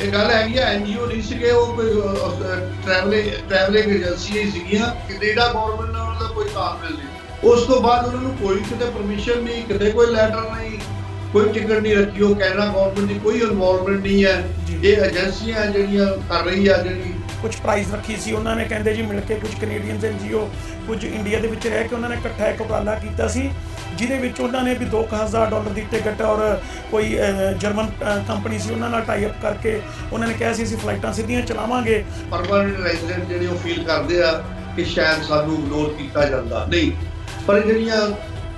ਇਹ ਗੱਲ ਹੈਗੀ ਆ, ਐਨਜੀਓ ਨਹੀਂ ਸੀਗੇ ਉਹ, ਕੋਈ ਟਰੈਵਲਿੰਗ ਏਜੰਸੀਆਂ ਹੀ ਸੀਗੀਆਂ। ਕੈਨੇਡਾ ਗਵਰਨਮੈਂਟ ਨਾਲ ਉਹਨਾਂ ਦਾ ਕੋਈ ਤਾਲਮੇਲ ਨਹੀਂ। ਉਸ ਤੋਂ ਬਾਅਦ ਉਹਨਾਂ ਨੂੰ ਕੋਈ ਕਿਤੇ ਪਰਮਿਸ਼ਨ ਨਹੀਂ, ਕਿਤੇ ਕੋਈ ਲੈਟਰ ਨਹੀਂ, ਕੋਈ ਟਿਕਟ ਨਹੀਂ ਰੱਖੀ। ਉਹ ਕੈਨੇਡਾ ਗਵਰਨਮੈਂਟ ਦੀ ਕੋਈ ਇਨਵੋਲਵਮੈਂਟ ਨਹੀਂ ਹੈ। ਇਹ ਏਜੰਸੀਆਂ ਜਿਹੜੀਆਂ ਕਰ ਰਹੀ ਆ, ਜਿਹੜੀ ਕੁਝ ਪ੍ਰਾਈਜ਼ ਰੱਖੀ ਸੀ ਉਹਨਾਂ ਨੇ, ਕਹਿੰਦੇ ਜੀ ਮਿਲ ਕੇ ਕੁਝ ਕੈਨੇਡੀਅਨਸ ਐਨਜੀਓ, ਕੁਝ ਇੰਡੀਆ ਦੇ ਵਿੱਚ ਰਹਿ ਕੇ ਉਹਨਾਂ ਨੇ ਇਕੱਠਾ ਇੱਕ ਉਪਰਾਲਾ ਕੀਤਾ ਸੀ, ਜਿਹਦੇ ਵਿੱਚ ਉਹਨਾਂ ਨੇ ਵੀ $2,000 ਦੀ ਟਿਕਟ, ਔਰ ਕੋਈ ਜਰਮਨ ਕੰਪਨੀ ਸੀ ਉਹਨਾਂ ਨਾਲ ਟਾਈ ਅਪ ਕਰਕੇ ਉਹਨਾਂ ਨੇ ਕਿਹਾ ਸੀ ਅਸੀਂ ਫਲਾਈਟਾਂ ਸਿੱਧੀਆਂ ਚਲਾਵਾਂਗੇ। ਪਰਮਾਨੈਂਟ ਰੈਜ਼ੀਡੈਂਟ ਜਿਹੜੇ ਉਹ ਫੀਲ ਕਰਦੇ ਆ ਕਿ ਸ਼ਾਇਦ ਸਾਨੂੰ ਇਗਨੋਰ ਕੀਤਾ ਜਾਂਦਾ ਨਹੀਂ, ਪਰ ਜਿਹੜੀਆਂ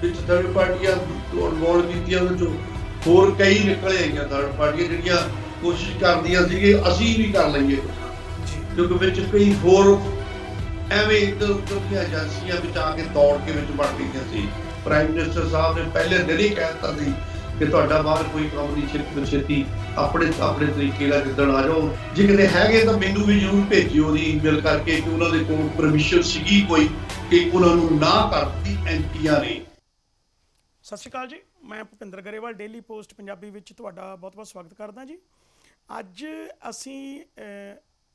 ਵਿੱਚ ਥਰਡ ਪਾਰਟੀਆਂ ਇਨਵੋਲਵ ਕੀਤੀਆਂ ਉਹਦੇ ਚੋਂ ਹੋਰ ਕਈ ਨਿਕਲ ਆਈਆਂ ਥਰਡ ਪਾਰਟੀਆਂ ਜਿਹੜੀਆਂ ਕੋਸ਼ਿਸ਼ ਕਰਦੀਆਂ ਸੀ ਕਿ ਅਸੀਂ ਵੀ ਕਰ ਲਈਏ, ਕਿਉਂਕਿ ਵਿੱਚ ਕਈ ਹੋਰ ਐਵੇਂ ਇੱਧਰ ਉੱਧਰ ਦੀਆਂ ਏਜੰਸੀਆਂ ਵਿੱਚ ਆ ਕੇ ਦੌੜ ਕੇ ਵਿੱਚ ਵੜ ਗਈਆਂ ਸੀ। ਪ੍ਰਾਈਮ ਮਿਨਿਸਟਰ ਸਾਹਿਬ ਨੇ ਪਹਿਲੇ ਦਿਨ ਹੀ ਕਹਿ ਦਿੱਤਾ ਸੀ ਕਿ ਤੁਹਾਡਾ ਬਾਹਰ ਕੋਈ ਕੰਮ ਨਹੀਂ, ਛੇਤੀ ਆਪਣੇ ਤਰੀਕੇ ਨਾਲ ਜਿੱਦਣ ਆ ਜਾਓ। ਜੇ ਕਿਤੇ ਹੈਗੇ ਤਾਂ ਮੈਨੂੰ ਵੀ ਜ਼ਰੂਰ ਭੇਜਿਓ ਉਹਦੀ ਈਮੇਲ ਕਰਕੇ ਕਿ ਉਹਨਾਂ ਦੇ ਕੋਲ ਪਰਮਿਸ਼ਨ ਸੀਗੀ ਕੋਈ, ਕਿ ਉਹਨਾਂ ਨੂੰ ਨਾ ਕਰਤੀ ਐਮਪੀਆਂ ਨੇ। ਸਤਿ ਸ਼੍ਰੀ ਅਕਾਲ ਜੀ, ਮੈਂ ਭੁਪਿੰਦਰ ਗਰੇਵਾਲ ਡੇਲੀ ਪੋਸਟ ਪੰਜਾਬੀ ਵਿੱਚ ਤੁਹਾਡਾ ਬਹੁਤ-ਬਹੁਤ ਸਵਾਗਤ ਕਰਦਾ ਜੀ। ਅੱਜ ਅਸੀਂ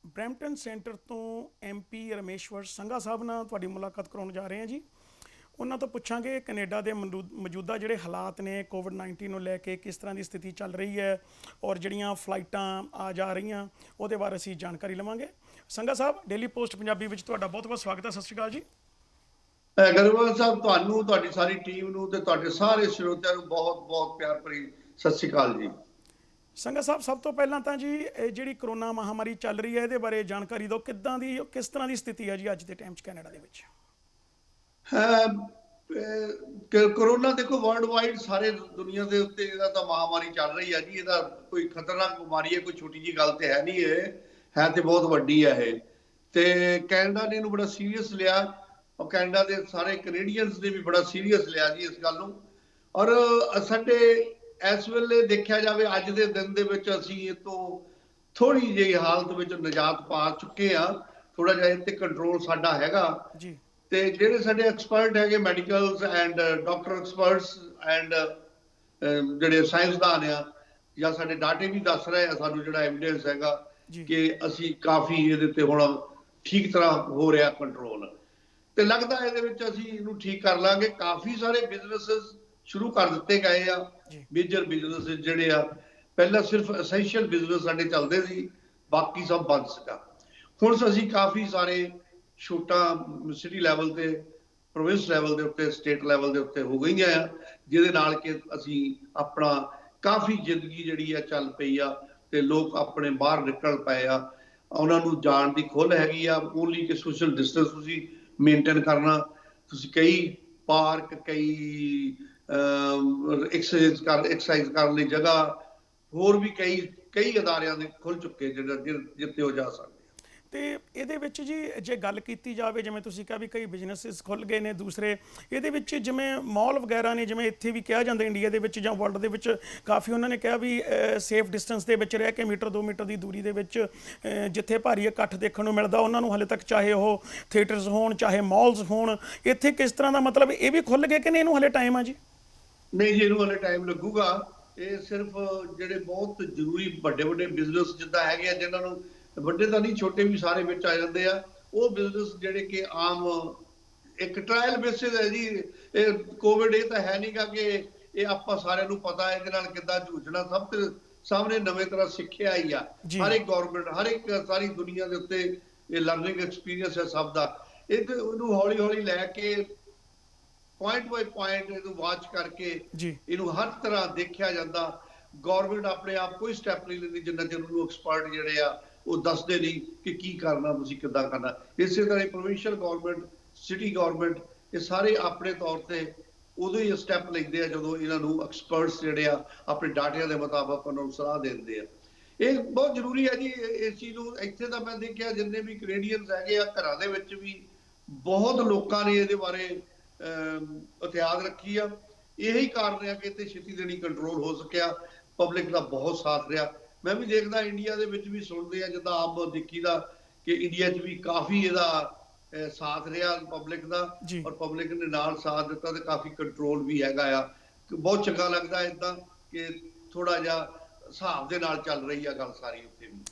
ਬਰੈਂਪਟਨ ਸੈਂਟਰ ਤੋਂ MP ਰਮੇਸ਼ਵਰ ਸੰਘਾ ਸਾਹਿਬ ਨਾਲ ਤੁਹਾਡੀ ਮੁਲਾਕਾਤ ਕਰਾਉਣ ਜਾ ਰਹੇ ਹਾਂ ਜੀ। ਉਹਨਾਂ ਤੋਂ ਪੁੱਛਾਂਗੇ ਕੈਨੇਡਾ ਦੇ ਮੌਜੂਦਾ ਜਿਹੜੇ ਹਾਲਾਤ ਨੇ ਕੋਵਿਡ-19 ਨੂੰ ਲੈ ਕੇ, ਕਿਸ ਤਰ੍ਹਾਂ ਦੀ ਸਥਿਤੀ ਚੱਲ ਰਹੀ ਹੈ, ਔਰ ਜਿਹੜੀਆਂ ਫਲਾਈਟਾਂ ਆ ਜਾ ਰਹੀਆਂ ਉਹਦੇ ਬਾਰੇ ਅਸੀਂ ਜਾਣਕਾਰੀ ਲਵਾਂਗੇ। ਸੰਘਾ ਸਾਹਿਬ, ਡੇਲੀ ਪੋਸਟ ਪੰਜਾਬੀ ਵਿੱਚ ਤੁਹਾਡਾ ਬਹੁਤ-ਬਹੁਤ ਸਵਾਗਤ ਹੈ। ਸਤਿ ਸ਼੍ਰੀ ਅਕਾਲ ਜੀ। ਗਰੇਵਾਲ ਸਾਹਿਬ, ਤੁਹਾਨੂੰ, ਤੁਹਾਡੀ ਸਾਰੀ ਟੀਮ ਨੂੰ ਤੇ ਤੁਹਾਡੇ ਸਾਰੇ ਸਰੋਤਿਆਂ ਨੂੰ ਬਹੁਤ-ਬਹੁਤ ਪਿਆਰ ਭਰੀ ਸਤਿ ਸ਼੍ਰੀ ਅਕਾਲ ਜੀ। ਸੰਘਾ ਸਾਹਿਬ, ਸਭ ਤੋਂ ਪਹਿਲਾਂ ਤਾਂ ਜੀ ਇਹ ਜਿਹੜੀ ਕਰੋਨਾ ਮਹਾਮਾਰੀ ਚੱਲ ਰਹੀ ਹੈ ਇਹਦੇ ਬਾਰੇ ਜਾਣਕਾਰੀ ਦਿਓ। ਕਿਸ ਤਰ੍ਹਾਂ ਦੀ ਸਥਿਤੀ ਹੈ ਜੀ ਅੱਜ ਦੇ ਟਾਈਮ 'ਚ ਕੈਨੇਡਾ ਦੇ ਵਿੱਚ? ਕਰੋਨਾ ਦੇਖੋ ਵਰਲਡ ਵਾਈਡ ਸਾਰੇ ਦੁਨੀਆ ਦੇ ਉੱਤੇ ਇਹਦਾ ਤਾਂ ਮਹਾਮਾਰੀ ਚੱਲ ਰਹੀ ਹੈ ਜੀ। ਇਹਦਾ ਕੋਈ ਖਤਰਨਾਕ ਬਿਮਾਰੀ ਹੈ, ਕੋਈ ਛੋਟੀ ਜਿਹੀ ਗੱਲ ਤੇ ਹੈ ਨਹੀਂ। ਇਹ ਹੈ ਤੇ ਬਹੁਤ ਵੱਡੀ ਹੈ ਇਹ, ਤੇ ਕੈਨੇਡਾ ਨੇ ਇਹਨੂੰ ਬੜਾ ਸੀਰੀਅਸ ਲਿਆ, ਔਰ ਕੈਨੇਡਾ ਦੇ ਸਾਰੇ ਕੈਨੇਡੀਅਨਸ ਨੇ ਵੀ ਬੜਾ ਸੀਰੀਅਸ ਲਿਆ ਜੀ ਇਸ ਗੱਲ ਨੂੰ। ਔਰ ਸਾਡੇ ਇਸ ਵੇਲੇ ਦੇਖਿਆ ਜਾਵੇ ਅੱਜ ਦੇ ਦਿਨ ਦੇ ਵਿੱਚ ਅਸੀਂ ਇਹ ਤੋਂ ਥੋੜੀ ਜਿਹੀ ਹਾਲਤ ਵਿੱਚ ਨਿਜਾਤ ਪਾ ਚੁੱਕੇ ਹਾਂ। ਥੋੜਾ ਜਿਹਾ ਇਹ ਤੇ ਕੰਟਰੋਲ ਸਾਡਾ ਹੈਗਾ ਜੀ। ਤੇ ਜਿਹੜੇ ਸਾਡੇ ਐਕਸਪਰਟ ਹੈਗੇ, medicals and doctor experts and ਜਿਹੜੇ ਸਾਇੰਸਦਾਨ ਆ, ਜਾਂ ਸਾਡੇ ਡਾਟੇ ਵੀ ਦੱਸ ਰਹੇ ਆ ਸਾਨੂੰ, ਜਿਹੜਾ ਐਵੀਡੈਂਸ ਹੈਗਾ ਕਿ ਅਸੀਂ ਕਾਫੀ ਇਹਦੇ ਤੇ ਹੁਣ ਠੀਕ ਤਰ੍ਹਾਂ ਹੋ ਰਿਹਾ ਕੰਟਰੋਲ, ਤੇ ਲੱਗਦਾ ਇਹਦੇ ਵਿੱਚ ਅਸੀਂ ਇਹਨੂੰ ਠੀਕ ਕਰ ਲਾਂਗੇ। ਕਾਫੀ ਸਾਰੇ ਬਿਜ਼ਨੈਸਿਸ ਸ਼ੁਰੂ ਕਰ ਦਿੱਤੇ ਗਏ ਆ, ਮੇਜਰ ਬਿਜ਼ਨੈਸਿਸ ਜਿਹੜੇ ਆ। ਪਹਿਲਾਂ ਸਿਰਫ ਐਸੈਂਸ਼ੀਅਲ ਬਿਜ਼ਨਸ ਸਾਡੇ ਚੱਲਦੇ ਸੀ, ਬਾਕੀ ਸਭ ਬੰਦ ਸੀਗਾ। ਹੁਣ ਅਸੀਂ ਕਾਫੀ ਸਾਰੇ ਛੋਟਾ ਸਿਟੀ ਲੈਵਲ ਤੇ, ਪ੍ਰੋਵਿੰਸ ਲੈਵਲ ਦੇ ਉੱਤੇ, ਸਟੇਟ ਲੈਵਲ ਦੇ ਉੱਤੇ ਹੋ ਗਈਆਂ ਆ, ਜਿਹਦੇ ਨਾਲ ਕਿ ਅਸੀਂ ਆਪਣਾ ਕਾਫੀ ਜ਼ਿੰਦਗੀ ਜਿਹੜੀ ਆ ਚੱਲ ਪਈ ਆ, ਤੇ ਲੋਕ ਆਪਣੇ ਬਾਹਰ ਨਿਕਲ ਪਏ ਆ। ਉਹਨਾਂ ਨੂੰ ਜਾਣ ਦੀ ਖੁੱਲ੍ਹ ਹੈਗੀ ਆ। ਓਨਲੀ ਕਿ ਸੋਸ਼ਲ ਡਿਸਟੈਂਸ ਤੁਸੀਂ ਮੇਨਟੇਨ ਕਰਨਾ, ਤੁਸੀਂ ਕਈ ਪਾਰਕ, ਕਈ ਐਕਸਰਸਾਈਜ਼ ਕਰਨ ਲਈ ਜਗ੍ਹਾ, ਹੋਰ ਵੀ ਕਈ ਅਦਾਰਿਆਂ ਦੇ ਖੁੱਲ੍ਹ ਚੁੱਕੇ ਜਿੱਥੇ ਉਹ ਜਾ ਸਕਦੇ। ਤੇ ਇਹਦੇ ਵਿੱਚ ਜੀ ਜੇ ਗੱਲ ਕੀਤੀ ਜਾਵੇ, ਜਿਵੇਂ ਤੁਸੀਂ ਕਿਹਾ ਵੀ ਕਈ ਬਿਜ਼ਨੈਸਿਸ ਖੁੱਲ੍ਹ ਗਏ ਨੇ, ਦੂਸਰੇ ਇਹਦੇ ਵਿੱਚ ਜਿਵੇਂ ਮਾਲ ਵਗੈਰਾ ਨੇ, ਜਿਵੇਂ ਇੱਥੇ ਵੀ ਕਿਹਾ ਜਾਂਦਾ ਇੰਡੀਆ ਦੇ ਵਿੱਚ ਜਾਂ ਵਰਲਡ ਦੇ ਵਿੱਚ, ਕਾਫੀ ਉਹਨਾਂ ਨੇ ਕਿਹਾ ਵੀ ਸੇਫ ਡਿਸਟੈਂਸ ਦੇ ਵਿੱਚ ਰਹਿ ਕੇ, 1-2 ਮੀਟਰ ਦੀ ਦੂਰੀ ਦੇ ਵਿੱਚ, ਜਿੱਥੇ ਭਾਰੀ ਇਕੱਠ ਦੇਖਣ ਨੂੰ ਮਿਲਦਾ ਉਹਨਾਂ ਨੂੰ ਹਾਲੇ ਤੱਕ, ਚਾਹੇ ਉਹ ਥੀਏਟਰਸ ਹੋਣ ਚਾਹੇ ਮਾਲਸ ਹੋਣ, ਇੱਥੇ ਕਿਸ ਤਰ੍ਹਾਂ ਦਾ ਮਤਲਬ ਇਹ ਵੀ ਖੁੱਲ੍ਹ ਗਏ ਕਿ ਨਹੀਂ? ਇਹਨੂੰ ਹਾਲੇ ਟਾਈਮ ਆ ਜੀ? ਨਹੀਂ ਜੀ, ਇਹਨੂੰ ਹਲੇ ਟਾਈਮ ਲੱਗੂਗਾ। ਇਹ ਸਿਰਫ ਜਿਹੜੇ ਬਹੁਤ ਜ਼ਰੂਰੀ ਵੱਡੇ ਬਿਜ਼ਨਸ ਜਿੱਦਾਂ ਹੈਗੇ ਆ, ਜਿਨ੍ਹਾਂ ਨੂੰ ਵੱਡੇ ਤਾਂ ਨਹੀਂ, ਛੋਟੇ ਵੀ ਸਾਰੇ ਵਿੱਚ ਆ ਜਾਂਦੇ ਆ, ਉਹ ਬਿਜ਼ਨਸ ਜਿਹੜੇ ਕਿ ਆਮ ਇੱਕ ਟ੍ਰਾਇਲ ਬੇਸਿਸ ਹੈ ਜੀ। ਇਹ ਕੋਵਿਡ ਇਹ ਤਾਂ ਹੈ ਨਹੀਂਗਾ ਕਿ ਇਹ ਆਪਾਂ ਸਾਰਿਆਂ ਨੂੰ ਪਤਾ ਇਹਦੇ ਨਾਲ ਕਿੱਦਾਂ ਜੂਝਣਾ। ਸਭ ਤੇ ਸਾਹਮਣੇ ਨਵੇਂ ਤਰ੍ਹਾਂ ਸਿੱਖਿਆ ਹੀ ਆ। ਹਰ ਇੱਕ ਗਵਰਨਮੈਂਟ, ਹਰ ਇੱਕ ਸਾਰੀ ਦੁਨੀਆ ਦੇ ਉੱਤੇ ਇਹ ਲਰਨਿੰਗ ਐਕਸਪੀਰੀਅੰਸ ਹੈ ਸਭ ਦਾ। ਇਹਨੂੰ ਹੌਲੀ ਹੌਲੀ ਲੈ ਕੇ, ਪੁਆਇੰਟ ਬਾਈ ਪੁਆਇੰਟ ਇਹਨੂੰ ਵਾਚ ਕਰਕੇ ਇਹਨੂੰ ਹਰ ਤਰ੍ਹਾਂ ਦੇਖਿਆ ਜਾਂਦਾ। ਗਵਰਨਮੈਂਟ ਆਪਣੇ ਆਪ ਕੋਈ ਸਟੈਪ ਨਹੀਂ ਲੈਂਦੀ ਜਿੰਨਾ ਚਿਰ ਉਹਨੂੰ ਐਕਸਪਰਟ ਜਿਹੜੇ ਆ ਉਹ ਦੱਸਦੇ ਨਹੀਂ ਕਿ ਕੀ ਕਰਨਾ, ਤੁਸੀਂ ਕਿੱਦਾਂ ਕਰਨਾ। ਇਸੇ ਤਰ੍ਹਾਂ ਪ੍ਰੋਵਿੰਸ਼ੀਅਲ ਗਵਰਨਮੈਂਟ, ਸਿਟੀ ਗਵਰਨਮੈਂਟ, ਇਹ ਸਾਰੇ ਆਪਣੇ ਤੌਰ ਤੇ ਉਦੋਂ ਹੀ ਸਟੈਪ ਲੈਂਦੇ ਆ ਜਦੋਂ ਇਹਨਾਂ ਨੂੰ ਐਕਸਪਰਟਸ ਜਿਹੜੇ ਆ ਆਪਣੇ ਡਾਟਿਆਂ ਦੇ ਮੁਤਾਬਕ ਉਹਨਾਂ ਨੂੰ ਸਲਾਹ ਦਿੰਦੇ ਆ। ਇਹ ਬਹੁਤ ਜ਼ਰੂਰੀ ਹੈ ਜੀ ਇਸ ਚੀਜ਼ ਨੂੰ। ਇੱਥੇ ਤਾਂ ਮੈਂ ਦੇਖਿਆ ਜਿੰਨੇ ਵੀ ਕੈਨੇਡੀਅਨਸ ਹੈਗੇ ਆ, ਘਰਾਂ ਦੇ ਵਿੱਚ ਵੀ ਬਹੁਤ ਲੋਕਾਂ ਨੇ ਇਹਦੇ ਬਾਰੇ ਇਤਿਆਦ ਰੱਖੀ ਆ। ਇਹੀ ਕਾਰਨ ਆ ਕਿ ਇੱਥੇ ਛੇਤੀ ਦੇਣੀ ਕੰਟਰੋਲ ਹੋ ਸਕਿਆ। ਪਬਲਿਕ ਦਾ ਬਹੁਤ ਸਾਥ ਰਿਹਾ। ਮੈਂ ਵੀ ਦੇਖਦਾ ਇੰਡੀਆ ਦੇ ਵਿੱਚ ਵੀ ਸੁਣਦੇ ਆ, ਜਿੱਦਾਂ ਆਮ ਦੇਖੀ ਦਾ ਕਿ ਇੰਡੀਆ 'ਚ ਵੀ ਕਾਫੀ ਇਹਦਾ ਸਾਥ ਰਿਹਾ ਪਬਲਿਕ ਦਾ, ਔਰ ਪਬਲਿਕ ਨੇ ਨਾਲ ਸਾਥ ਦਿੱਤਾ ਤੇ ਕਾਫੀ ਕੰਟਰੋਲ ਵੀ ਹੈਗਾ ਆ। ਬਹੁਤ ਚੰਗਾ ਲੱਗਦਾ ਏਦਾਂ ਕਿ ਥੋੜਾ ਜਿਹਾ ਹਿਸਾਬ ਦੇ ਨਾਲ ਚੱਲ ਰਹੀ ਆ ਗੱਲ ਸਾਰੀ ਉੱਥੇ ਵੀ।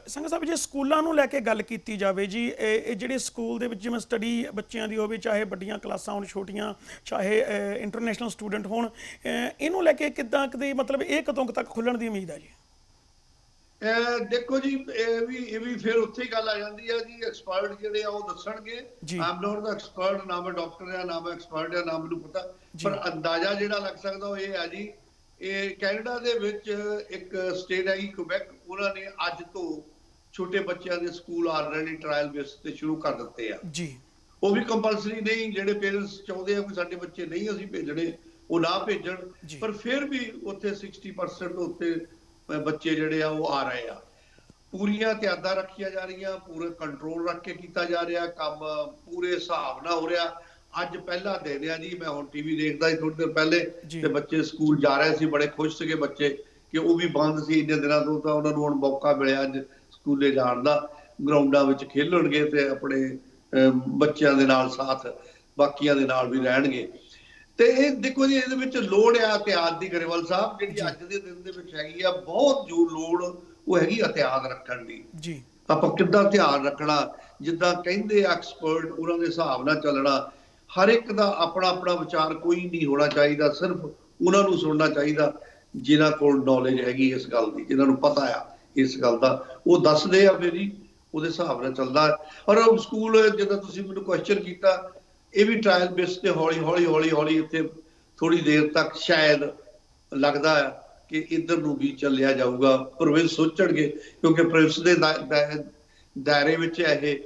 ਸੰਘਾ ਸਾਹਿਬ, ਜੇ ਸਕੂਲਾਂ ਨੂੰ ਲੈ ਕੇ ਗੱਲ ਕੀਤੀ ਜਾਵੇ ਜੀ, ਇਹ ਜਿਹੜੇ ਸਕੂਲ ਦੇ ਵਿੱਚ ਜਿਵੇਂ ਸਟੱਡੀ ਬੱਚਿਆਂ ਦੀ ਹੋਵੇ, ਚਾਹੇ ਵੱਡੀਆਂ ਕਲਾਸਾਂ ਹੋਣ ਛੋਟੀਆਂ, ਚਾਹੇ ਇੰਟਰਨੈਸ਼ਨਲ ਸਟੂਡੈਂਟ ਹੋਣ, ਇਹਨੂੰ ਲੈ ਕੇ ਕਿੱਦਾਂ ਕਦੇ ਮਤਲਬ ਇਹ ਕਦੋਂ ਕੁ ਤੱਕ ਖੁੱਲ੍ਹਣ ਦੀ ਉਮੀਦ ਹੈ ਜੀ? ਦੇਖੋ ਜੀ, ਇਹ ਵੀ ਫਿਰ ਉੱਥੇ ਹੀ ਗੱਲ ਆ ਜਾਂਦੀ ਹੈ ਜੀ, ਐਕਸਪਰਟ ਜਿਹੜੇ ਆ ਉਹ ਦੱਸਣਗੇ। ਆਮ ਨੋਟ ਦਾ ਐਕਸਪਰਟ, ਨਾ ਮੈਂ ਡਾਕਟਰ ਆ, ਨਾ ਮੈਂ ਐਕਸਪਰਟ ਆ, ਨਾ ਮੈਨੂੰ ਪਤਾ, ਪਰ ਅੰਦਾਜ਼ਾ ਜਿਹੜਾ ਲੱਗ ਸਕਦਾ ਉਹ ਇਹ ਹੈ ਜੀ, ਇਹ ਕੈਨੇਡਾ ਦੇ ਵਿੱਚ ਇੱਕ ਸਟੇਟ ਹੈਗੀ ਕੁਬੈਕ, ਉਹਨਾਂ ਨੇ ਅੱਜ ਤੋਂ ਛੋਟੇ ਬੱਚਿਆਂ ਦੇ ਸਕੂਲ ਆਲਰੇਡੀ ਟ੍ਰਾਇਲ ਬੇਸ ਤੇ ਸ਼ੁਰੂ ਕਰ ਦਿੱਤੇ ਆ ਜੀ। ਉਹ ਵੀ ਕੰਪਲਸਰੀ ਨਹੀਂ, ਜਿਹੜੇ ਪੇਰੈਂਟਸ ਚਾਹੁੰਦੇ ਆ ਕਿ ਸਾਡੇ ਬੱਚੇ ਨਹੀਂ ਅਸੀਂ ਭੇਜਣੇ, ਉਹ ਨਾ ਭੇਜਣ, ਪਰ ਫਿਰ ਵੀ ਉੱਥੇ 60% ਤੋਂ ਉੱਤੇ ਬੱਚੇ ਜਿਹੜੇ ਆ ਉਹ ਆ ਰਹੇ ਆ। ਪੂਰੀਆਂ ਤਿਆਦਾਂ ਰੱਖੀਆਂ ਜਾ ਰਹੀਆਂ, ਪੂਰੇ ਕੰਟਰੋਲ ਰੱਖ ਕੇ ਕੀਤਾ ਜਾ ਰਿਹਾ ਕੰਮ, ਪੂਰੇ ਹਿਸਾਬ ਨਾਲ ਹੋ ਰਿਹਾ। ਅੱਜ ਪਹਿਲਾ ਦਿਨ ਆ ਜੀ, ਮੈਂ ਹੁਣ ਟੀਵੀ ਦੇਖਦਾ ਸੀ ਥੋੜੀ ਦੇਰ ਪਹਿਲੇ, ਤੇ ਬੱਚੇ ਸਕੂਲ ਜਾ ਰਹੇ ਸੀ, ਬੜੇ ਖੁਸ਼ ਸੀਗੇ ਬੱਚੇ ਕਿ ਉਹ ਵੀ ਬੰਦ ਸੀ ਇੰਨੇ ਦਿਨਾਂ ਤੋਂ, ਤਾਂ ਉਹਨਾਂ ਨੂੰ ਹੁਣ ਮੌਕਾ ਮਿਲਿਆ ਅੱਜ ਸਕੂਲੇ ਜਾਣ ਦਾ, ਗਰਾਊਂਡਾਂ ਵਿੱਚ ਖੇਲਣਗੇ ਤੇ ਆਪਣੇ ਬੱਚਿਆਂ ਦੇ ਨਾਲ ਸਾਥ ਬਾਕੀਆਂ ਦੇ ਨਾਲ ਵੀ ਰਹਿਣਗੇ। ਤੇ ਇਹ ਦੇਖੋ ਜੀ, ਇਹਦੇ ਵਿੱਚ ਲੋੜ ਆ ਇਤਿਹਾਦ ਦੀ, ਗਰੇਵਾਲ ਸਾਹਿਬ, ਜਿਹੜੀ ਅੱਜ ਦੇ ਦਿਨ ਦੇ ਵਿੱਚ ਹੈਗੀ ਆ ਬਹੁਤ ਜੋ ਲੋੜ, ਉਹ ਹੈਗੀ ਇਤਿਹਾਦ ਰੱਖਣ ਦੀ ਜੀ। ਆਪਾਂ ਕਿੱਦਾਂ ਧਿਆਨ ਰੱਖਣਾ, ਜਿੱਦਾਂ ਕਹਿੰਦੇ ਐਕਸਪਰਟ ਉਹਨਾਂ ਦੇ ਹਿਸਾਬ ਨਾਲ ਚੱਲਣਾ। ਹਰ ਇੱਕ ਦਾ ਆਪਣਾ ਆਪਣਾ ਵਿਚਾਰ ਕੋਈ ਨਹੀਂ ਹੋਣਾ ਚਾਹੀਦਾ, ਸਿਰਫ ਉਹਨਾਂ ਨੂੰ ਸੁਣਨਾ ਚਾਹੀਦਾ ਜਿਨ੍ਹਾਂ ਕੋਲ ਨੌਲੇਜ ਹੈਗੀ ਇਸ ਗੱਲ ਦੀ, ਜਿਨ੍ਹਾਂ ਨੂੰ ਪਤਾ ਆ ਇਸ ਗੱਲ ਦਾ, ਉਹ ਦੱਸਦੇ ਆ ਫਿਰ ਜੀ, ਉਹਦੇ ਹਿਸਾਬ ਨਾਲ ਚੱਲਦਾ। ਔਰ ਸਕੂਲ ਜਿੱਦਾਂ ਤੁਸੀਂ ਮੈਨੂੰ ਕੁਐਸਚਨ ਕੀਤਾ, ਇਹ ਵੀ ਟ੍ਰਾਇਲ ਬੇਸ ਤੇ ਹੌਲੀ ਹੌਲੀ ਹੌਲੀ ਹੌਲੀ ਇੱਥੇ ਥੋੜੀ ਦੇਰ ਤੱਕ ਸ਼ਾਇਦ ਲੱਗਦਾ ਹੈ ਕਿ ਇੱਧਰ ਨੂੰ ਵੀ ਚੱਲਿਆ ਜਾਊਗਾ। ਪ੍ਰੋਵਿੰਸ ਸੋਚਣਗੇ, ਕਿਉਂਕਿ ਪ੍ਰੋਵਿੰਸ ਦੇ ਦਾਇਰੇ ਵਿੱਚ ਇਹ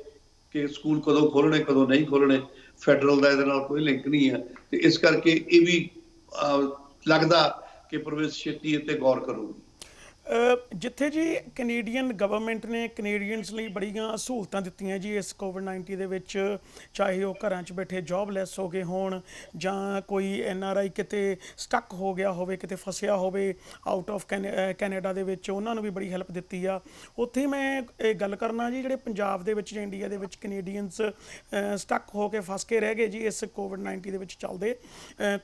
ਕਿ ਸਕੂਲ ਕਦੋਂ ਖੋਲਣੇ ਕਦੋਂ ਨਹੀਂ ਖੋਲਣੇ, ਫੈਡਰਲ ਦਾ ਇਹਦੇ ਨਾਲ ਕੋਈ ਲਿੰਕ ਨਹੀਂ ਹੈ, ਤੇ ਇਸ ਕਰਕੇ ਇਹ ਵੀ ਲੱਗਦਾ ਕਿ ਪ੍ਰੋਵਿੰਸ ਛੇਤੀ ਇੱਥੇ ਗੌਰ ਕਰੂਗੀ। ਜਿੱਥੇ ਜੀ ਕੈਨੇਡੀਅਨ ਗਵਰਨਮੈਂਟ ਨੇ ਕੈਨੇਡੀਅਨਸ ਲਈ ਬੜੀਆਂ ਸਹੂਲਤਾਂ ਦਿੱਤੀਆਂ ਜੀ ਇਸ ਕੋਵਿਡ-19 ਦੇ ਵਿੱਚ, ਚਾਹੇ ਉਹ ਘਰਾਂ 'ਚ ਬੈਠੇ ਜੌਬਲੈਸ ਹੋ ਗਏ ਹੋਣ, ਜਾਂ ਕੋਈ NRI ਕਿਤੇ ਸਟਕ ਹੋ ਗਿਆ ਹੋਵੇ, ਕਿਤੇ ਫਸਿਆ ਹੋਵੇ ਆਊਟ ਆਫ ਕੈਨੇਡਾ ਦੇ ਵਿੱਚ, ਉਹਨਾਂ ਨੂੰ ਵੀ ਬੜੀ ਹੈਲਪ ਦਿੱਤੀ ਆ। ਉੱਥੇ ਮੈਂ ਇਹ ਗੱਲ ਕਰਨਾ ਜੀ, ਜਿਹੜੇ ਪੰਜਾਬ ਦੇ ਵਿੱਚ ਜਾਂ ਇੰਡੀਆ ਦੇ ਵਿੱਚ ਕੈਨੇਡੀਅਨਸ ਸਟਕ ਹੋ ਕੇ ਫਸ ਕੇ ਰਹਿ ਗਏ ਜੀ ਇਸ ਕੋਵਿਡ-19 ਦੇ ਵਿੱਚ ਚੱਲਦੇ,